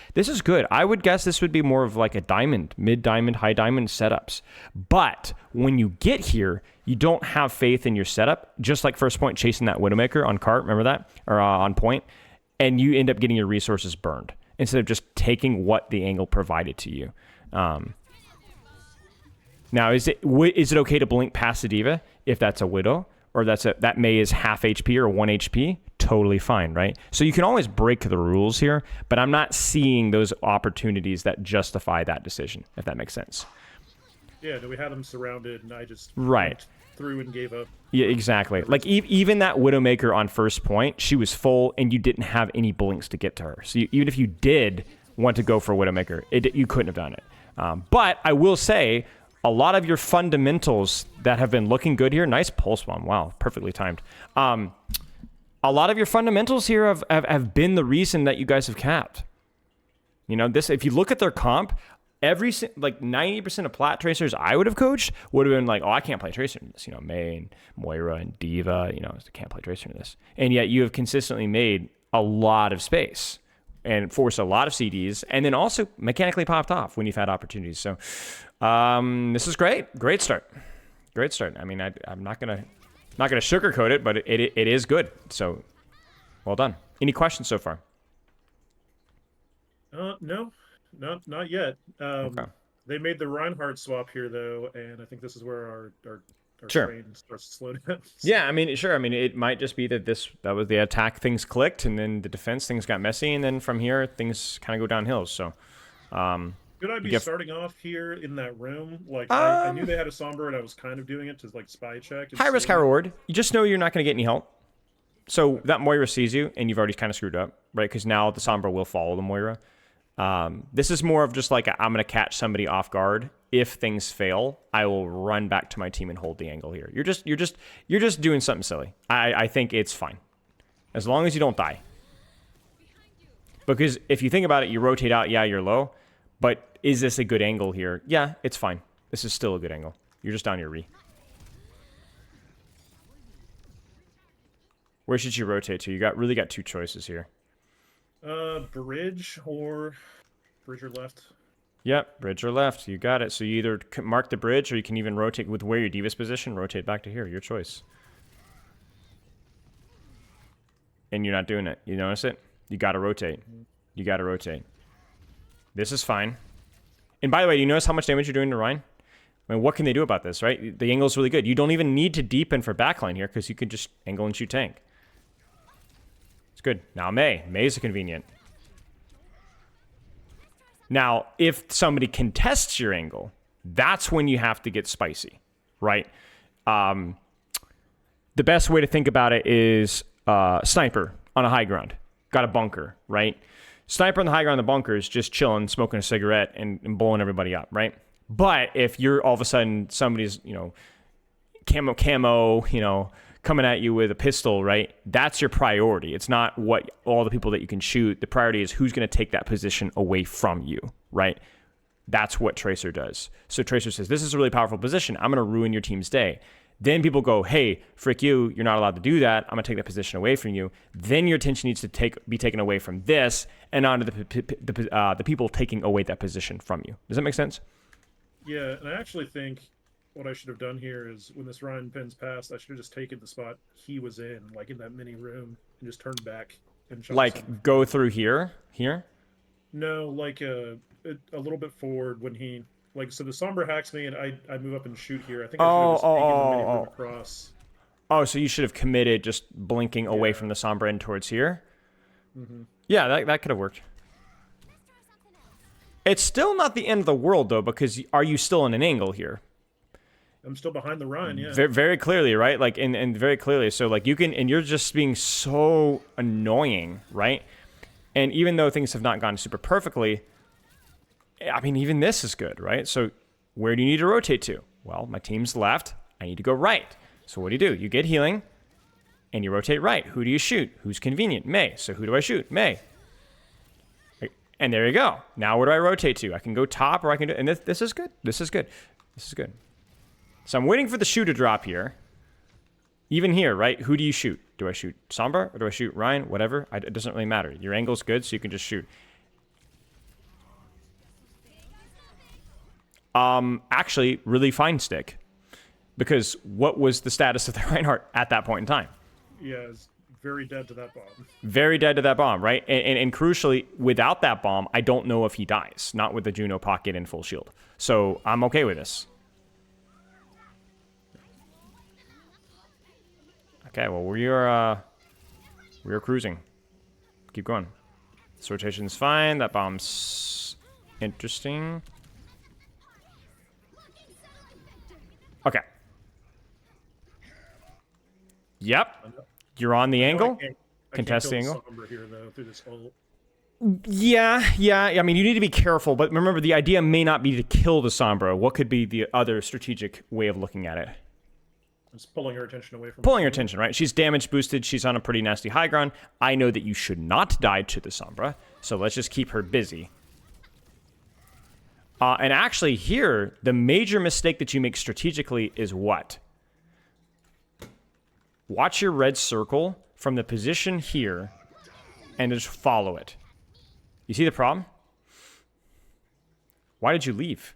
good. I would guess this would be more of like a diamond, mid diamond, high diamond setups. But when you get here, you don't have faith in your setup, just like first point chasing that Widowmaker on cart, remember that? Or on point, and you end up getting your resources burned instead of just taking what the angle provided to you. Now, is it okay to blink past the Diva if that's a Widow? Or that Mei is half HP or 1 HP, totally fine, right? So you can always break the rules here, but I'm not seeing those opportunities that justify that decision, if that makes sense. Yeah, we had them surrounded, and I just went through and gave up. Yeah, exactly. Like even that Widowmaker on first point, she was full, and you didn't have any blinks to get to her. So even if you did want to go for Widowmaker, you couldn't have done it. But I will say, a lot of your fundamentals that have been looking good here, nice pulse bomb, wow, perfectly timed. A lot of your fundamentals here have been the reason that you guys have capped. You know, this, if you look at their comp, like 90% of plat tracers I would have coached would have been like, oh, I can't play tracer in this. You know, Mei and Moira and Diva, you know, I can't play tracer in this. And yet you have consistently made a lot of space and forced a lot of CDs, and then also mechanically popped off when you've had opportunities. So this is great. Great start. Great start. I mean, I'm not gonna sugarcoat it, but it is good. So well done. Any questions so far? No, not yet. Okay. They made the Reinhardt swap here though, and I think this is where our Sure. train starts to slow down. Yeah, I mean, sure. I mean, it might just be that that was the attack, things clicked, and then the defense things got messy, and then from here things kind of go downhill. So, could I be starting off here in that room? Like I knew they had a Sombra, and I was kind of doing it to like spy check. High risk, high reward. You just know you're not going to get any help. So that Moira sees you, and you've already kind of screwed up, right? Because now the Sombra will follow the Moira. This is more of just like I'm going to catch somebody off guard. If things fail, I will run back to my team and hold the angle here. You're just doing something silly. I think it's fine, as long as you don't die. Because if you think about it, you rotate out, yeah, you're low. But is this a good angle here? Yeah, it's fine. This is still a good angle. You're just down your re. Where should you rotate to? You really got two choices here. Bridge or left. Yep, bridge or left. You got it. So you either mark the bridge or you can even rotate with where your Diva's position. Rotate back to here. Your choice. And you're not doing it. You notice it? You got to rotate. You got to rotate. This is fine. And by the way, do you notice how much damage you're doing to Rein? I mean, what can they do about this, right? The angle is really good. You don't even need to deepen for backline here because you can just angle and shoot tank. It's good. Now Mei. Mei's convenient. Now, if somebody contests your angle, that's when you have to get spicy, right? The best way to think about it is sniper on a high ground. Got a bunker, right? Sniper on the high ground in the bunker is just chilling, smoking a cigarette, and blowing everybody up, right? But if you're all of a sudden somebody's, camo, coming at you with a pistol, right? That's your priority. It's not what all the people that you can shoot. The priority is who's going to take that position away from you, right? That's what Tracer does. So Tracer says, this is a really powerful position. I'm going to ruin your team's day. Then people go, hey, frick you, you're not allowed to do that. I'm going to take that position away from you. Then your attention needs to be taken away from this and onto the people taking away that position from you. Does that make sense? Yeah, and I actually think what I should have done here is when this Ryan pins passed, I should have just taken the spot he was in, like in that mini room, and just turned back and shot like go through here? No, like a little bit forward when he so the Sombra hacks me and I move up and shoot here. I think I should have just taken the mini room across. Oh, so you should have committed just blinking away from the Sombra and towards here? Mm-hmm. Yeah, that could have worked. It's still not the end of the world, though, because are you still in an angle here? I'm still behind the Ryan, yeah. Very, very clearly, right? Like, and very clearly. So, like, you can, and you're just being so annoying, right? And even though things have not gone super perfectly, I mean, even this is good, right? So, where do you need to rotate to? Well, my team's left. I need to go right. So, what do? You get healing, and you rotate right. Who do you shoot? Who's convenient? Mei. So, who do I shoot? Mei. And there you go. Now, where do I rotate to? I can go top, or I can do, and this is good. This is good. This is good. So I'm waiting for the shoe to drop here. Even here, right? Who do you shoot? Do I shoot Sombra or do I shoot Ryan? Whatever. It doesn't really matter. Your angle's good, so you can just shoot. Actually, really fine stick. Because what was the status of the Reinhardt at that point in time? Yeah, it's very dead to that bomb. Very dead to that bomb, right? And crucially, without that bomb, I don't know if he dies. Not with the Juno pocket and full shield. So I'm okay with this. Okay, well, we are cruising. Keep going. This rotation's fine. That bomb's interesting. Okay. Yep. You're on the angle. Contest the angle. Here, though, through this ult. Yeah. I mean, you need to be careful, but remember, the idea may not be to kill the Sombra. What could be the other strategic way of looking at it? It's pulling her attention away from Pulling her attention, right? She's damage boosted. She's on a pretty nasty high ground. I know that you should not die to the Sombra, so let's just keep her busy. And actually here, the major mistake that you make strategically is what? Watch your red circle from the position here and just follow it. You see the problem? Why did you leave?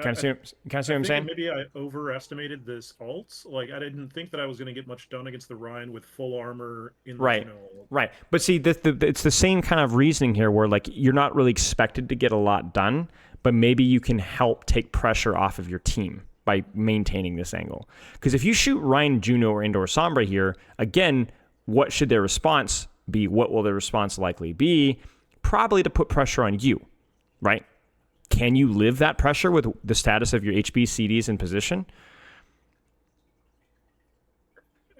Kind of see what I'm saying? Maybe I overestimated this ult. Like, I didn't think that I was going to get much done against the Ryan with full armor in the right. Right. But see, it's the same kind of reasoning here where, like, you're not really expected to get a lot done, but maybe you can help take pressure off of your team by maintaining this angle. Because if you shoot Ryan, Juno, or Indoor Sombra here, again, what should their response be? What will their response likely be? Probably to put pressure on you, right? Can you live that pressure with the status of your HB, CDs in position?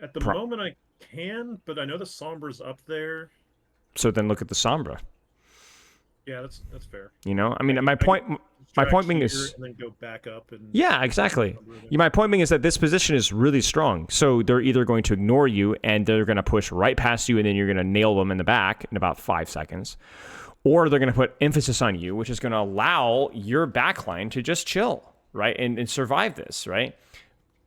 At the moment, I can, but I know the Sombra's up there. So then look at the Sombra. Yeah, that's fair. You know, I mean, I can my distract point being here is, and then go back up and yeah, exactly. under it. My point being is that this position is really strong. So they're either going to ignore you and they're going to push right past you, and then you're going to nail them in the back in about 5 seconds, or they're going to put emphasis on you, which is going to allow your backline to just chill, right, and survive this, right?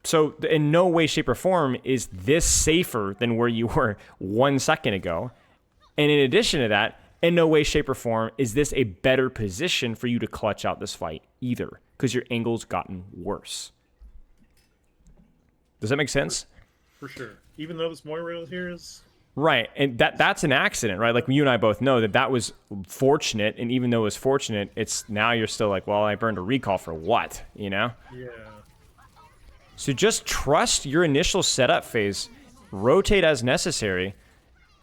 So in no way, shape, or form is this safer than where you were 1 second ago. And in addition to that, in no way, shape, or form is this a better position for you to clutch out this fight either, because your angle's gotten worse. Does that make sense? For sure. Even though this Moira here is Right, and that's an accident, right? Like you and I both know that was fortunate, and even though it was fortunate, it's now you're still like, well, I burned a recall for what, you know? yeah. So just trust your initial setup phase, rotate as necessary,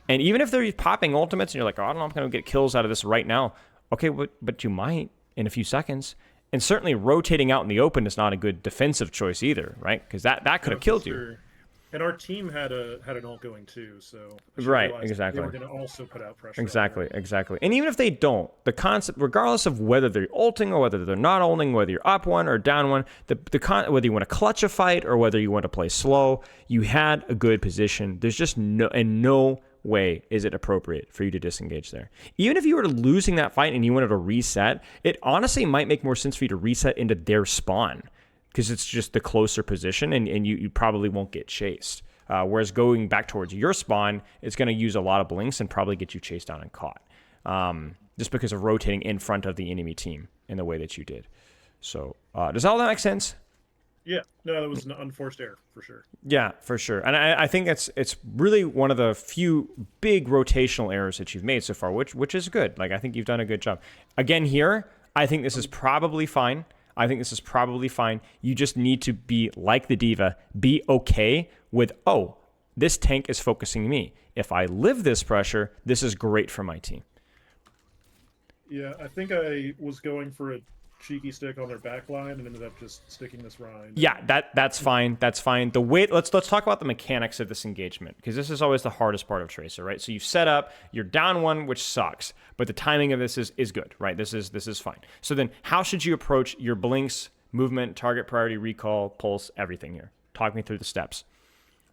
and even if they're popping ultimates and you're like, oh, I don't know, I'm going to get kills out of this right now. Okay, but you might in a few seconds. And certainly rotating out in the open is not a good defensive choice either, right? Because that could have killed you. And our team had an ult going too, so right, exactly. They were going to also put out pressure. Exactly. And even if they don't, the concept, regardless of whether they're ulting or whether they're not ulting, whether you're up one or down one, whether you want to clutch a fight or whether you want to play slow, you had a good position. There's just no way is it appropriate for you to disengage there. Even if you were losing that fight and you wanted to reset, it honestly might make more sense for you to reset into their spawn, because it's just the closer position and you probably won't get chased. Whereas going back towards your spawn, it's going to use a lot of blinks and probably get you chased down and caught. Just because of rotating in front of the enemy team in the way that you did. So does all that make sense? Yeah, no, that was an unforced error for sure. Yeah, for sure. And I think it's really one of the few big rotational errors that you've made so far, which is good. Like, I think you've done a good job. Again, here, I think this is probably fine. You just need to be like the D.Va, be okay with, oh, this tank is focusing me. If I live this pressure, this is great for my team. Yeah, I think I was going for a cheeky stick on their back line and ended up just sticking this Rein. Yeah, that's fine. That's fine. The way let's talk about the mechanics of this engagement, because this is always the hardest part of Tracer, right? So you set up, you're down one, which sucks, but the timing of this is good, right? This is fine. So then how should you approach your blinks, movement, target priority, recall, pulse, everything here? Talk me through the steps.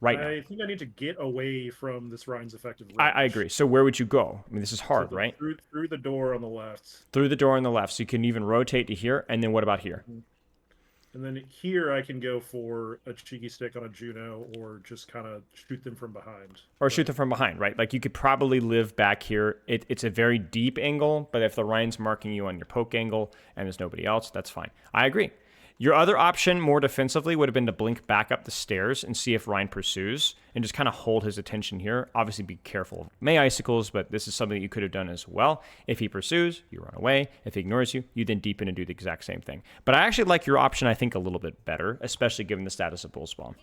Right now. I think I need to get away from this Rein's effective range. I agree. So where would you go? I mean, this is hard, right? Through the door on the left. Through the door on the left. So you can even rotate to here. And then what about here? And then here I can go for a cheeky stick on a Juno or just kind of shoot them from behind. Or shoot them from behind, right? Like you could probably live back here. It's a very deep angle, but if the Rein's marking you on your poke angle and there's nobody else, that's fine. I agree. Your other option, more defensively, would have been to blink back up the stairs and see if Rein pursues and just kind of hold his attention here. Obviously, be careful of May Icicles, but this is something that you could have done as well. If he pursues, you run away. If he ignores you, you then deepen and do the exact same thing. But I actually like your option, I think, a little bit better, especially given the status of Bull Spawn.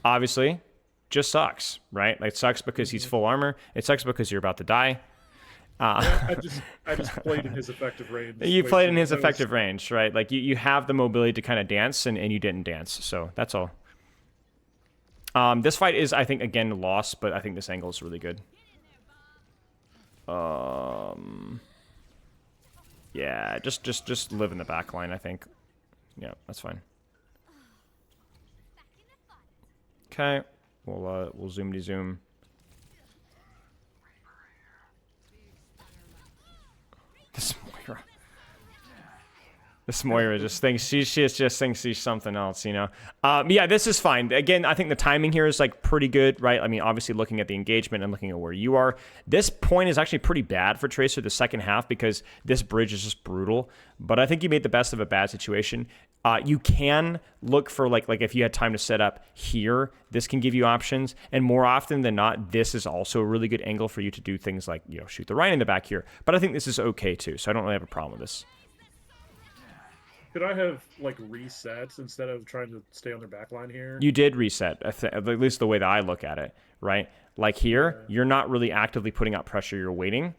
Obviously, just sucks, right? Like, it sucks because he's full armor. It sucks because you're about to die. I just played in his effective range. You played in his effective range, right? Like you have the mobility to kind of dance, and you didn't dance, so that's all. This fight is, I think, again, lost, but I think this angle is really good. Yeah, just live in the back line, I think. Yeah, that's fine. Okay, we'll zoom to zoom. This Moira just thinks she just thinks she's something else, you know. Yeah, this is fine. Again, I think the timing here is like pretty good, right? I mean, obviously looking at the engagement and looking at where you are, this point is actually pretty bad for Tracer the second half because this bridge is just brutal. But I think you made the best of a bad situation. You can look for like if you had time to set up here, this can give you options. And more often than not, this is also a really good angle for you to do things like, you know, shoot the Rein in the back here. But I think this is okay too, so I don't really have a problem with this. Could I have like resets instead of trying to stay on their backline here? You did reset, at least the way that I look at it, right? Like here, you're not really actively putting out pressure, you're waiting.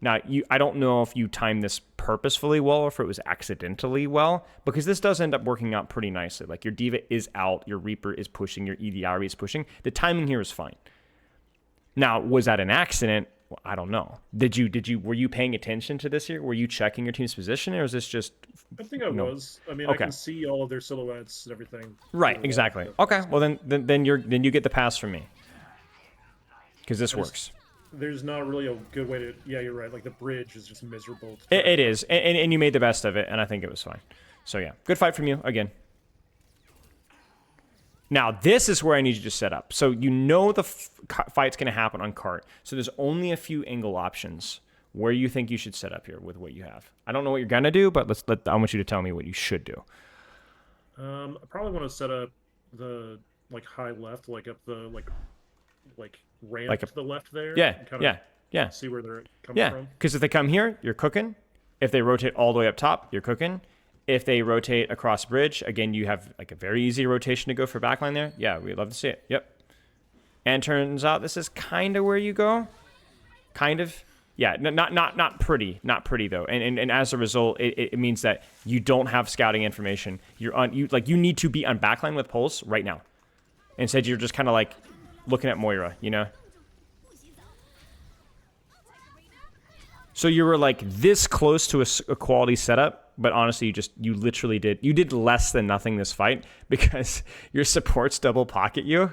Now, I don't know if you timed this purposefully well or if it was accidentally well, because this does end up working out pretty nicely. Like your D.Va is out, your Reaper is pushing, your EDR is pushing. The timing here is fine. Now, was that an accident? Well, I don't know. Were you paying attention to this here? Were you checking your team's position, or is this just? I think I was. I mean, I Okay. can see all of their silhouettes and everything. Right, through, exactly. the Okay, fast. well then you get the pass from me. Because this works. There's not really a good way to. Yeah, you're right. Like the bridge is just miserable. It is, and you made the best of it, and I think it was fine. So yeah, good fight from you again. Now this is where I need you to set up. So you know the fight's going to happen on cart. So there's only a few angle options where you think you should set up here with what you have. I don't know what you're gonna do, but I want you to tell me what you should do. I probably want to set up the like high left, like up the like ramp Like to the left there. Yeah, and yeah. See where they're coming Yeah, from. because if they come here, you're cooking. If they rotate all the way up top, you're cooking. If they rotate across bridge, again, you have like a very easy rotation to go for backline there. Yeah, we'd love to see it. Yep. And turns out this is kind of where you go. Kind of. Yeah, not pretty. Not pretty though. And as a result, it means that you don't have scouting information. You need to be on backline with Pulse right now. Instead, you're just kind of like looking at Moira, you know? So you were like this close to a quality setup, but honestly, you literally did less than nothing this fight because your supports double pocket you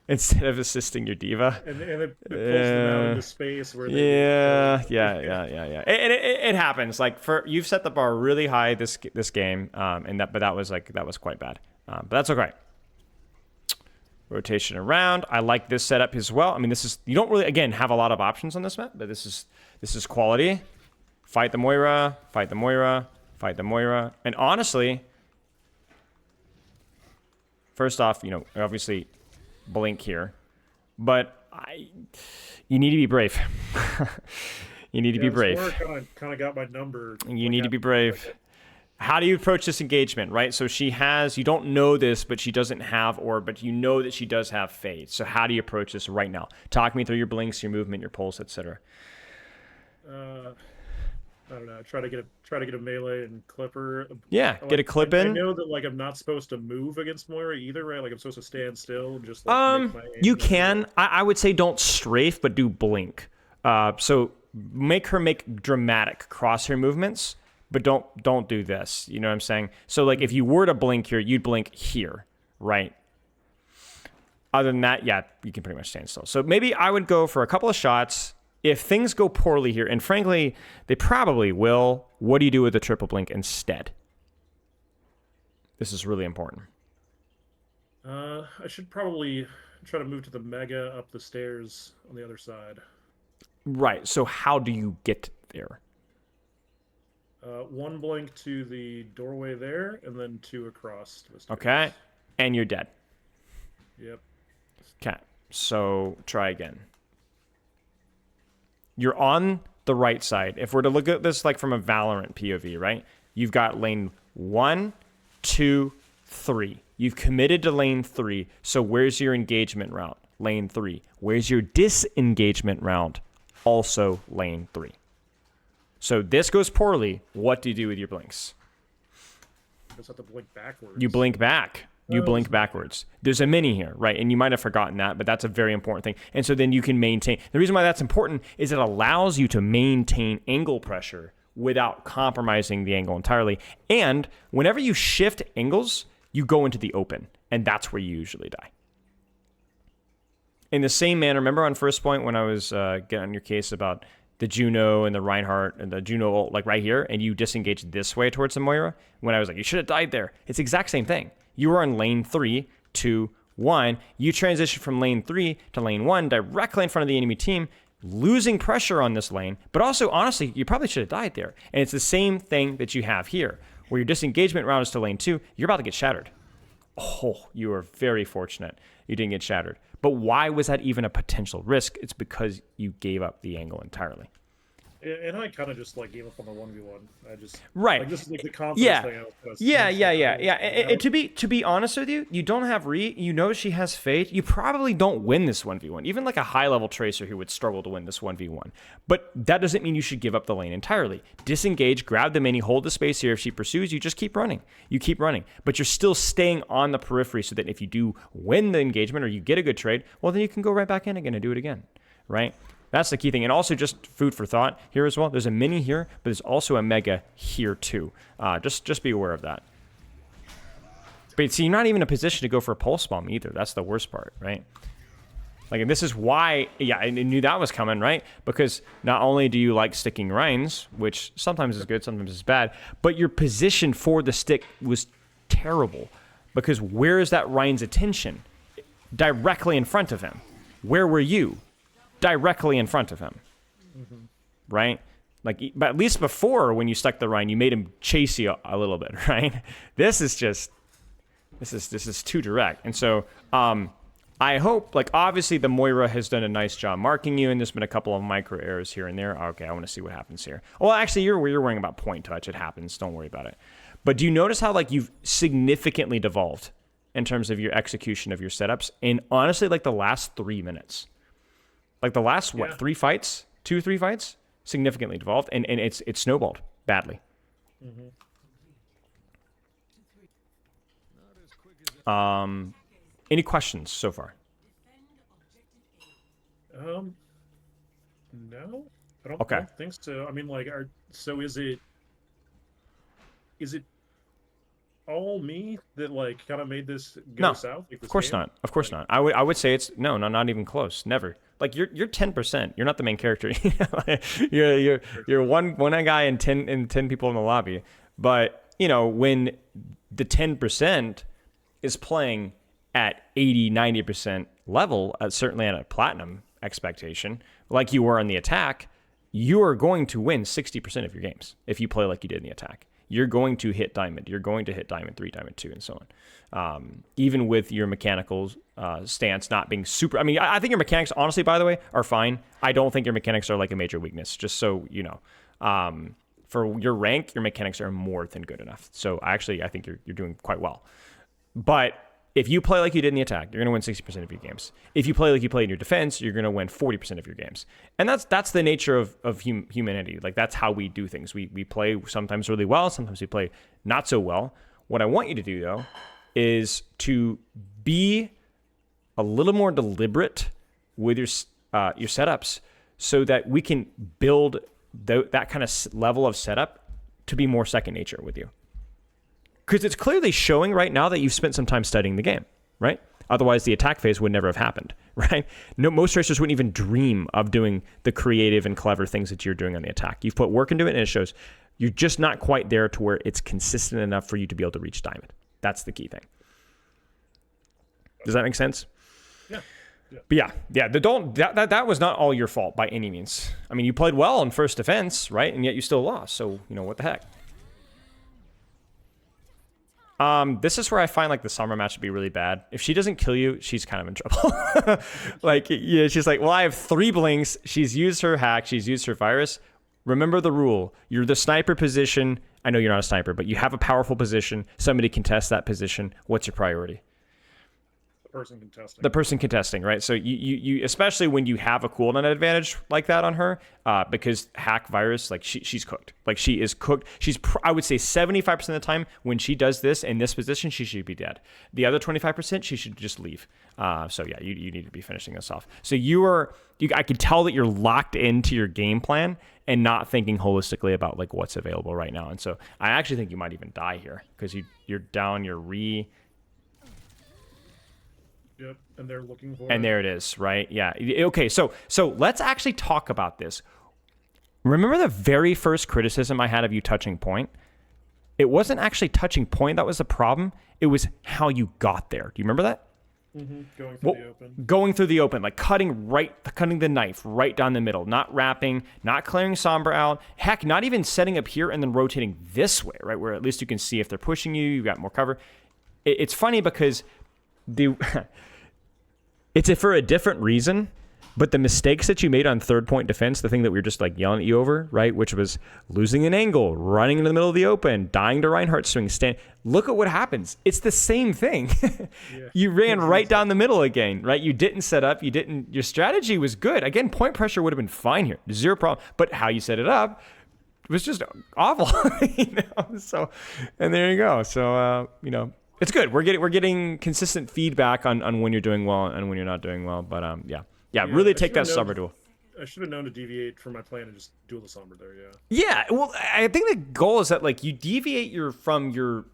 instead of assisting your diva. And it pulls them out into space where they. Yeah. It happens. Like you've set the bar really high this game, but that was quite bad. But that's okay. Rotation around. I like this setup as well. I mean, you don't really again have a lot of options on this map, but this is quality. Fight the Moira, fight the Moira, fight the Moira. And honestly, first off, obviously blink here, but you need to be brave. You need to be brave. Kind of got my number. You need to be brave. How do you approach this engagement, right? So she has, you don't know this, but she doesn't have orb, but you know that she does have fade. So how do you approach this right now? Talk me through your blinks, your movement, your pulse, etc. I don't know. Try to get a melee and clipper. Yeah, get a clip in. I know that like I'm not supposed to move against Moira either, right? Like I'm supposed to stand still and just like make my aim you can. I would say don't strafe, but do blink. So make her make dramatic crosshair movements, but don't do this. You know what I'm saying? So like if you were to blink here, you'd blink here, right? Other than that, yeah, you can pretty much stand still. So maybe I would go for a couple of shots. If things go poorly here, and frankly, they probably will, what do you do with the triple blink instead? This is really important. I should probably try to move to the Mega up the stairs on the other side. Right, so how do you get there? One blink to the doorway there, and then two across to the stairs. Okay, and you're dead. Yep. Okay, so try again. You're on the right side. If we're to look at this like from a Valorant POV, right? You've got lane 1, 2, 3. You've committed to lane 3. So where's your engagement route? Lane 3. Where's your disengagement route? Also lane 3. So this goes poorly. What do you do with your blinks? I just have to blink backwards. You blink back. You blink backwards. There's a mini here, right? And you might have forgotten that, but that's a very important thing. And so then you can maintain. The reason why that's important is it allows you to maintain angle pressure without compromising the angle entirely. And whenever you shift angles, you go into the open. And that's where you usually die. In the same manner, remember on first point when I was getting on your case about the Juno and the Reinhardt and the Juno ult, like right here, and you disengage this way towards the Moira, when I was like, you should have died there. It's the exact same thing. You were on lane 3, 2, 1. You transition from lane 3 to lane 1 directly in front of the enemy team, losing pressure on this lane. But also, honestly, you probably should have died there. And it's the same thing that you have here, where your disengagement route is to lane 2. You're about to get shattered. Oh, you are very fortunate you didn't get shattered. But why was that even a potential risk? It's because you gave up the angle entirely. And I kind of just like gave up on the 1v1. I just right. Like, this is like the confidence thing. Yeah. And to be honest with you, you don't have Rhi. You know she has Fade. You probably don't win this 1v1. Even like a high level tracer who would struggle to win this 1v1. But that doesn't mean you should give up the lane entirely. Disengage, grab the mini, hold the space here. If she pursues, you just keep running. You keep running, but you're still staying on the periphery so that if you do win the engagement or you get a good trade, well then you can go right back in again and do it again, right? That's the key thing. And also just food for thought here as well. There's a mini here, but there's also a mega here too. Just be aware of that. But see, you're not even in a position to go for a pulse bomb either. That's the worst part, right? Like, and this is why, yeah, I knew that was coming, right? Because not only do you like sticking Reins, which sometimes is good, sometimes is bad, but your position for the stick was terrible. Because where is that Reins' attention? Directly in front of him. Where were you? Directly in front of him. Right? Like, but at least before, when you stuck the Rein, you made him chase you a little bit, right? This is just, this is too direct. And so, I hope, like, obviously the Moira has done a nice job marking you, and there's been a couple of micro errors here and there. Okay, I want to see what happens here. Well, actually, you're worrying about point touch. It happens. Don't worry about it. But do you notice how, like, you've significantly devolved in terms of your execution of your setups in, honestly, like, the last 3 minutes? Like, the last, what, 3 fights? 2-3 fights? Significantly devolved, and it's snowballed badly. Any questions so far? No, I don't, Okay. I don't think so. I mean, like, so is it all me that, like, kind of made this go No, south? Like, of course not. Of course not. I would say it's not even close. Never. Like, you're 10%. You're not the main character. you're one guy and 10 people in the lobby. But, you know, when the 10% is playing at 80-90% level, certainly at a platinum expectation, like you were on the attack, you are going to win 60% of your games if you play like you did in the attack. You're going to hit diamond. You're going to hit diamond 3, diamond 2, and so on. Even with your mechanical stance not being super... I mean, I think your mechanics, honestly, by the way, are fine. I don't think your mechanics are like a major weakness, just so you know. For your rank, your mechanics are more than good enough. So I think you're doing quite well. But if you play like you did in the attack, you're going to win 60% of your games. If you play like you played in your defense, you're going to win 40% of your games. And that's the nature of humanity. Like, that's how we do things. We play sometimes really well, sometimes we play not so well. What I want you to do, though, is to be a little more deliberate with your setups so that we can build that kind of level of setup to be more second nature with you. Because it's clearly showing right now that you've spent some time studying the game, right? Otherwise, the attack phase would never have happened, right? No, most racers wouldn't even dream of doing the creative and clever things that you're doing on the attack. You've put work into it, and it shows. You're just not quite there to where it's consistent enough for you to be able to reach diamond. That's the key thing. Does that make sense? Yeah. But yeah. That was not all your fault by any means. I mean, you played well in first defense, right? And yet you still lost. So, you know, what the heck? This is where I find, like, the summer match to be really bad. If she doesn't kill you, she's kind of in trouble. Like, yeah, she's like, well, I have 3 blinks. She's used her hack. She's used her virus. Remember the rule. You're the sniper position. I know you're not a sniper, but you have a powerful position. Somebody contests that position. What's your priority? The person contesting, right? So you especially when you have a cooldown advantage like that on her, because hack virus, like, she's cooked. Like, she is cooked. I would say 75% of the time when she does this in this position, she should be dead. The other 25%, she should just leave. So yeah, you need to be finishing this off. So I can tell that you're locked into your game plan and not thinking holistically about, like, what's available right now. And so I actually think you might even die here because you're down your re. Yep, and they're looking for And there it is, right? Yeah. Okay, so let's actually talk about this. Remember the very first criticism I had of you touching point? It wasn't actually touching point that was the problem. It was how you got there. Do you remember that? Going through the open. Going through the open, like cutting the knife right down the middle, not wrapping, not clearing Sombra out. Heck, not even setting up here and then rotating this way, right? Where at least you can see if they're pushing you, you've got more cover. It's funny because it's for a different reason, but the mistakes that you made on 3rd-point defense, the thing that we were just, like, yelling at you over, right, which was losing an angle, running into the middle of the open, dying to Reinhardt swing, look at what happens. It's the same thing. Yeah. You ran right down the middle again, right? You didn't set up. Your strategy was good. Again, point pressure would have been fine here. 0 problem. But how you set it up was just awful. You know? So, and there you go. So, you know, it's good. We're getting consistent feedback on when you're doing well and when you're not doing well. But yeah, really take that summer duel. I should have known to deviate from my plan and just duel the Sombra there. Yeah. Yeah, well, I think the goal is that like you deviate from your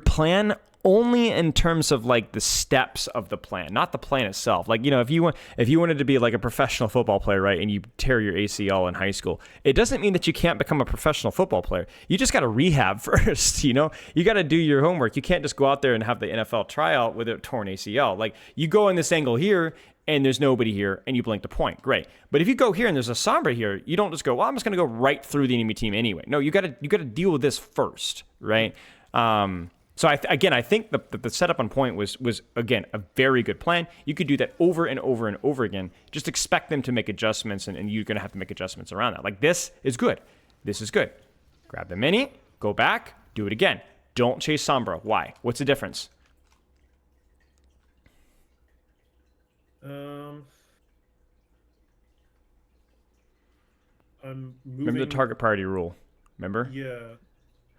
plan only in terms of like the steps of the plan, not the plan itself. Like, if you wanted to be like a professional football player, right, and you tear your ACL in high school, it doesn't mean that you can't become a professional football player. You just got to rehab first, you got to do your homework. You can't just go out there and have the NFL tryout with a torn ACL. Like, you go in this angle here and there's nobody here and you blink the point. Great. But if you go here and there's a Sombra here, you don't just go, well, I'm just going to go right through the enemy team anyway. No, you got to deal with this first, right? So I think the setup on point was again a very good plan. You could do that over and over and over again. Just expect them to make adjustments, and you're going to have to make adjustments around that. Like, this is good. This is good. Grab the mini, go back, do it again. Don't chase Sombra. Why? What's the difference? I'm moving. Remember the target priority rule. Remember? Yeah.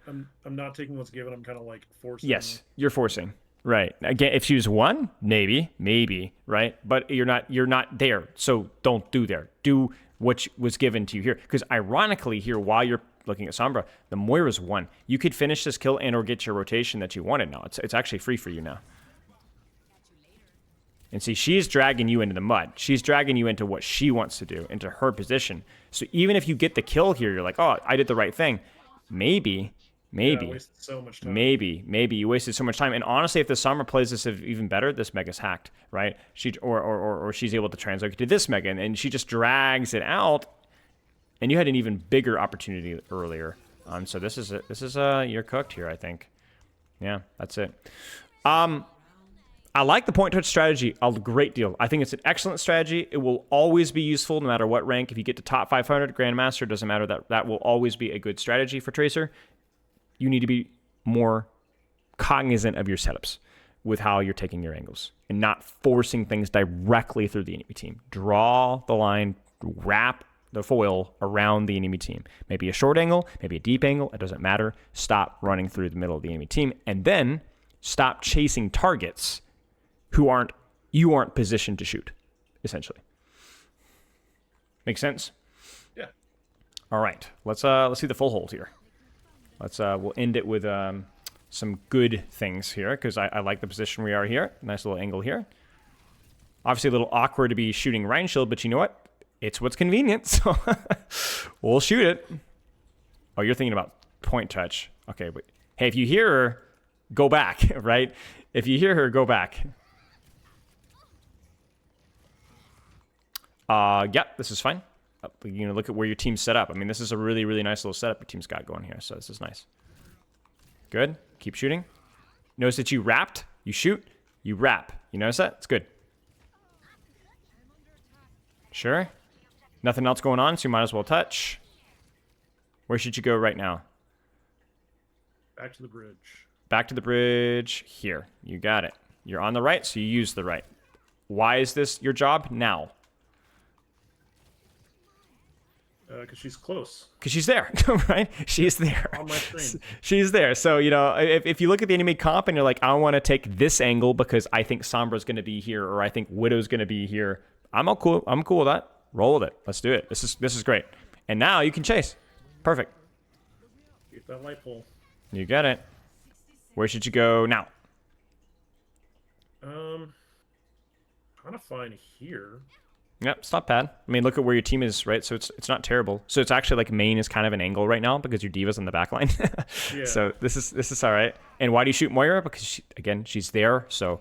I'm not taking what's given. I'm kind of like forcing. Yes, you're forcing. Right. Again, if she was one, maybe, right? But you're not there. So don't do there. Do what was given to you here. Because ironically here, while you're looking at Sombra, the Moira's one. You could finish this kill and or get your rotation that you wanted now. It's actually free for you now. And see, she's dragging you into the mud. She's dragging you into what she wants to do, into her position. So even if you get the kill here, you're like, oh, I did the right thing. Maybe. Yeah, I wasted so much time. Maybe you wasted so much time. And honestly, if the Sombra plays this even better, this Mega's hacked, right? Or she's able to translate to this Mega, and she just drags it out. And you had an even bigger opportunity earlier. So this is you're cooked here, I think. Yeah, that's it. I like the point touch strategy a great deal. I think it's an excellent strategy. It will always be useful no matter what rank. If you get to top 500 Grandmaster, doesn't matter, that will always be a good strategy for Tracer. You need to be more cognizant of your setups with how you're taking your angles and not forcing things directly through the enemy team. Draw the line, wrap the foil around the enemy team. Maybe a short angle, maybe a deep angle, it doesn't matter. Stop running through the middle of the enemy team, and then stop chasing targets you aren't positioned to shoot, essentially. Make sense? Yeah. All right. Let's see the full hold here. We'll end it with some good things here, because I like the position we are here. Nice little angle here. Obviously a little awkward to be shooting Rein Shield, but you know what? It's what's convenient, so we'll shoot it. Oh, you're thinking about point touch. Okay, but hey, if you hear her, go back, right? If you hear her, go back. Yeah, this is fine. Look at where your team's set up. I mean, this is a really, really nice little setup your team's got going here, so this is nice. Good. Keep shooting. Notice that you wrapped, you shoot, you wrap. You notice that? It's good. Sure. Nothing else going on, so you might as well touch. Where should you go right now? Back to the bridge. Back to the bridge. Here. You got it. You're on the right, so you use the right. Why is this your job? Now. Because she's close. Because she's there, right? She's there. On my screen. She's there. So, if you look at the enemy comp and you're like, I want to take this angle because I think Sombra's going to be here, or I think Widow's going to be here, I'm cool with that. Roll with it. Let's do it. This is great. And now you can chase. Perfect. Get that light pole. You got it. Where should you go now? Kind of fine here. Yep, it's not bad. I mean, look at where your team is, right? So it's not terrible. So it's actually like main is kind of an angle right now because your Diva's on the back line. Yeah. So this is all right. And why do you shoot Moira? Because she's there. So,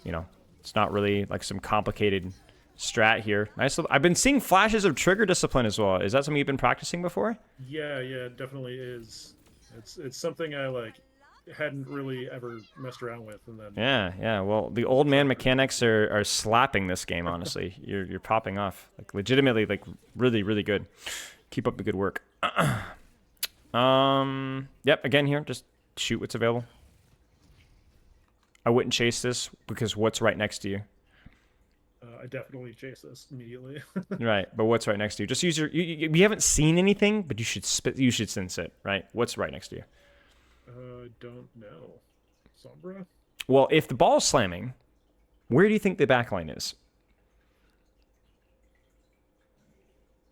it's not really like some complicated strat here. Nice. I've been seeing flashes of trigger discipline as well. Is that something you've been practicing before? Yeah, it definitely is. It's something I hadn't really ever messed around with, and then Yeah. Well, the old man mechanics are slapping this game. Honestly, you're popping off legitimately, really, really good. Keep up the good work. Yep. Again, here, just shoot what's available. I wouldn't chase this because what's right next to you? I definitely chase this immediately. Right, but what's right next to you? Just use you haven't seen anything, but you should sense it, right? What's right next to you? I don't know. Sombra? Well, if the ball's slamming, where do you think the backline is?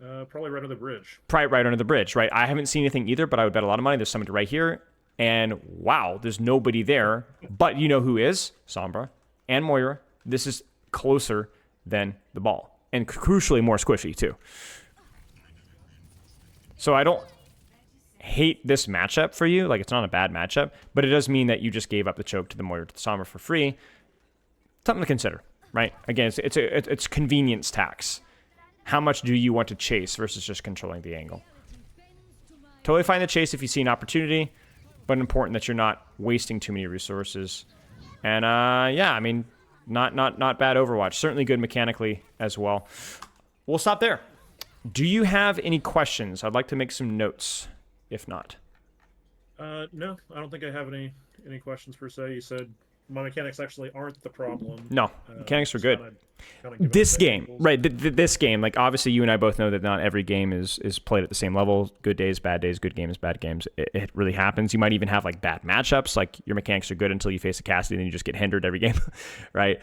Probably right under the bridge. Probably right under the bridge, right? I haven't seen anything either, but I would bet a lot of money there's somebody right here. And wow, there's nobody there. But you know who is? Sombra and Moira. This is closer than the ball. And crucially, more squishy, too. So I don't hate this matchup for you. Like, it's not a bad matchup. But it does mean that you just gave up the choke to the Moira to the Sombra for free. Something to consider, right? Again, it's convenience tax. How much do you want to chase versus just controlling the angle? Totally fine to chase if you see an opportunity, but important that you're not wasting too many resources. And yeah, I mean, not bad Overwatch. Certainly good mechanically as well. We'll stop there. Do you have any questions? I'd like to make some notes, if not. No, I don't think I have any questions per se. You said my mechanics actually aren't the problem. No, mechanics are good. Kinda This game, right? This game, like obviously you and I both know that not every game is played at the same level. Good days, bad days, good games, bad games. It really happens. You might even have like bad matchups. Like your mechanics are good until you face a Cassidy, and then you just get hindered every game, right?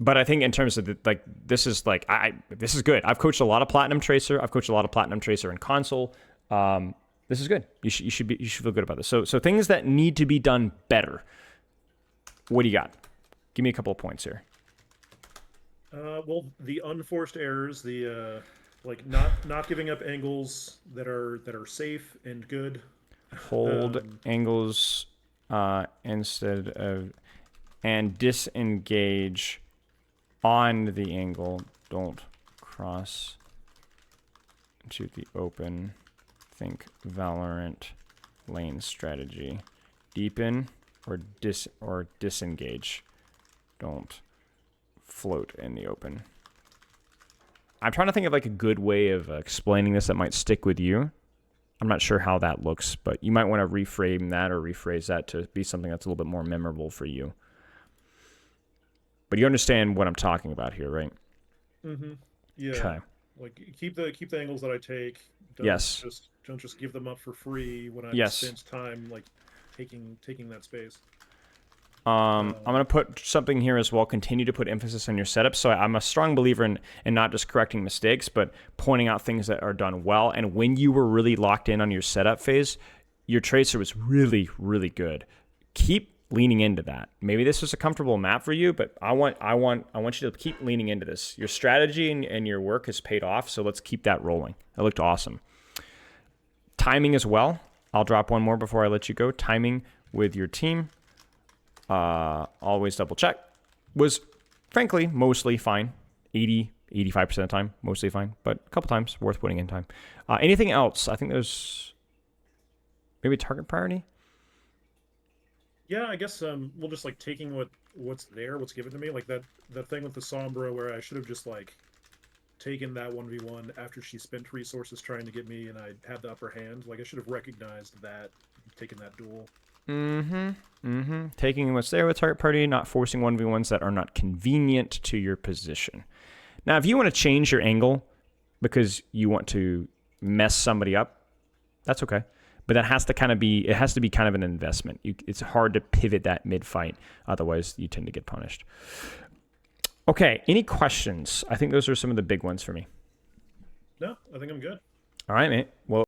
But I think in terms of this is good. I've coached a lot of Platinum Tracer. I've coached a lot of Platinum Tracer in console. This is good. You should feel good about this. So things that need to be done better. What do you got? Give me a couple of points here. Well, the unforced errors, the like not giving up angles that are safe and good. Hold angles instead of and disengage on the angle. Don't cross into the open. Think Valorant lane strategy. Deepen or disengage. Don't float in the open. I'm trying to think of like a good way of explaining this that might stick with you. I'm not sure how that looks, but you might want to reframe that or rephrase that to be something that's a little bit more memorable for you. But you understand what I'm talking about here, right? Mm-hmm. Yeah. Okay. Like keep the angles that I take. Yes. Don't just give them up for free when I spend time like taking that space. I'm going to put something here as well. Continue to put emphasis on your setup. So I'm a strong believer in not just correcting mistakes, but pointing out things that are done well. And when you were really locked in on your setup phase, your Tracer was really, really good. Keep leaning into that. Maybe this was a comfortable map for you, but I want you to keep leaning into this. Your strategy and your work has paid off, so let's keep that rolling. It looked awesome. Timing as well. I'll drop one more before I let you go. Timing with your team. Always double check. Was frankly mostly fine. 85% of the time, mostly fine, but a couple times worth putting in time. Anything else? I think there's maybe target priority. Yeah, I guess we'll just like taking what's given to me, like that thing with the Sombra where I should have just like taken that 1v1 after she spent resources trying to get me and I had the upper hand. Like I should have recognized that, taken that duel. Taking what's there with target priority, not forcing 1v1s that are not convenient to your position. Now, if you want to change your angle because you want to mess somebody up, that's okay. But that has to be kind of an investment. It's hard to pivot that mid-fight. Otherwise, you tend to get punished. Okay, any questions? I think those are some of the big ones for me. No, I think I'm good. All right, mate. Well,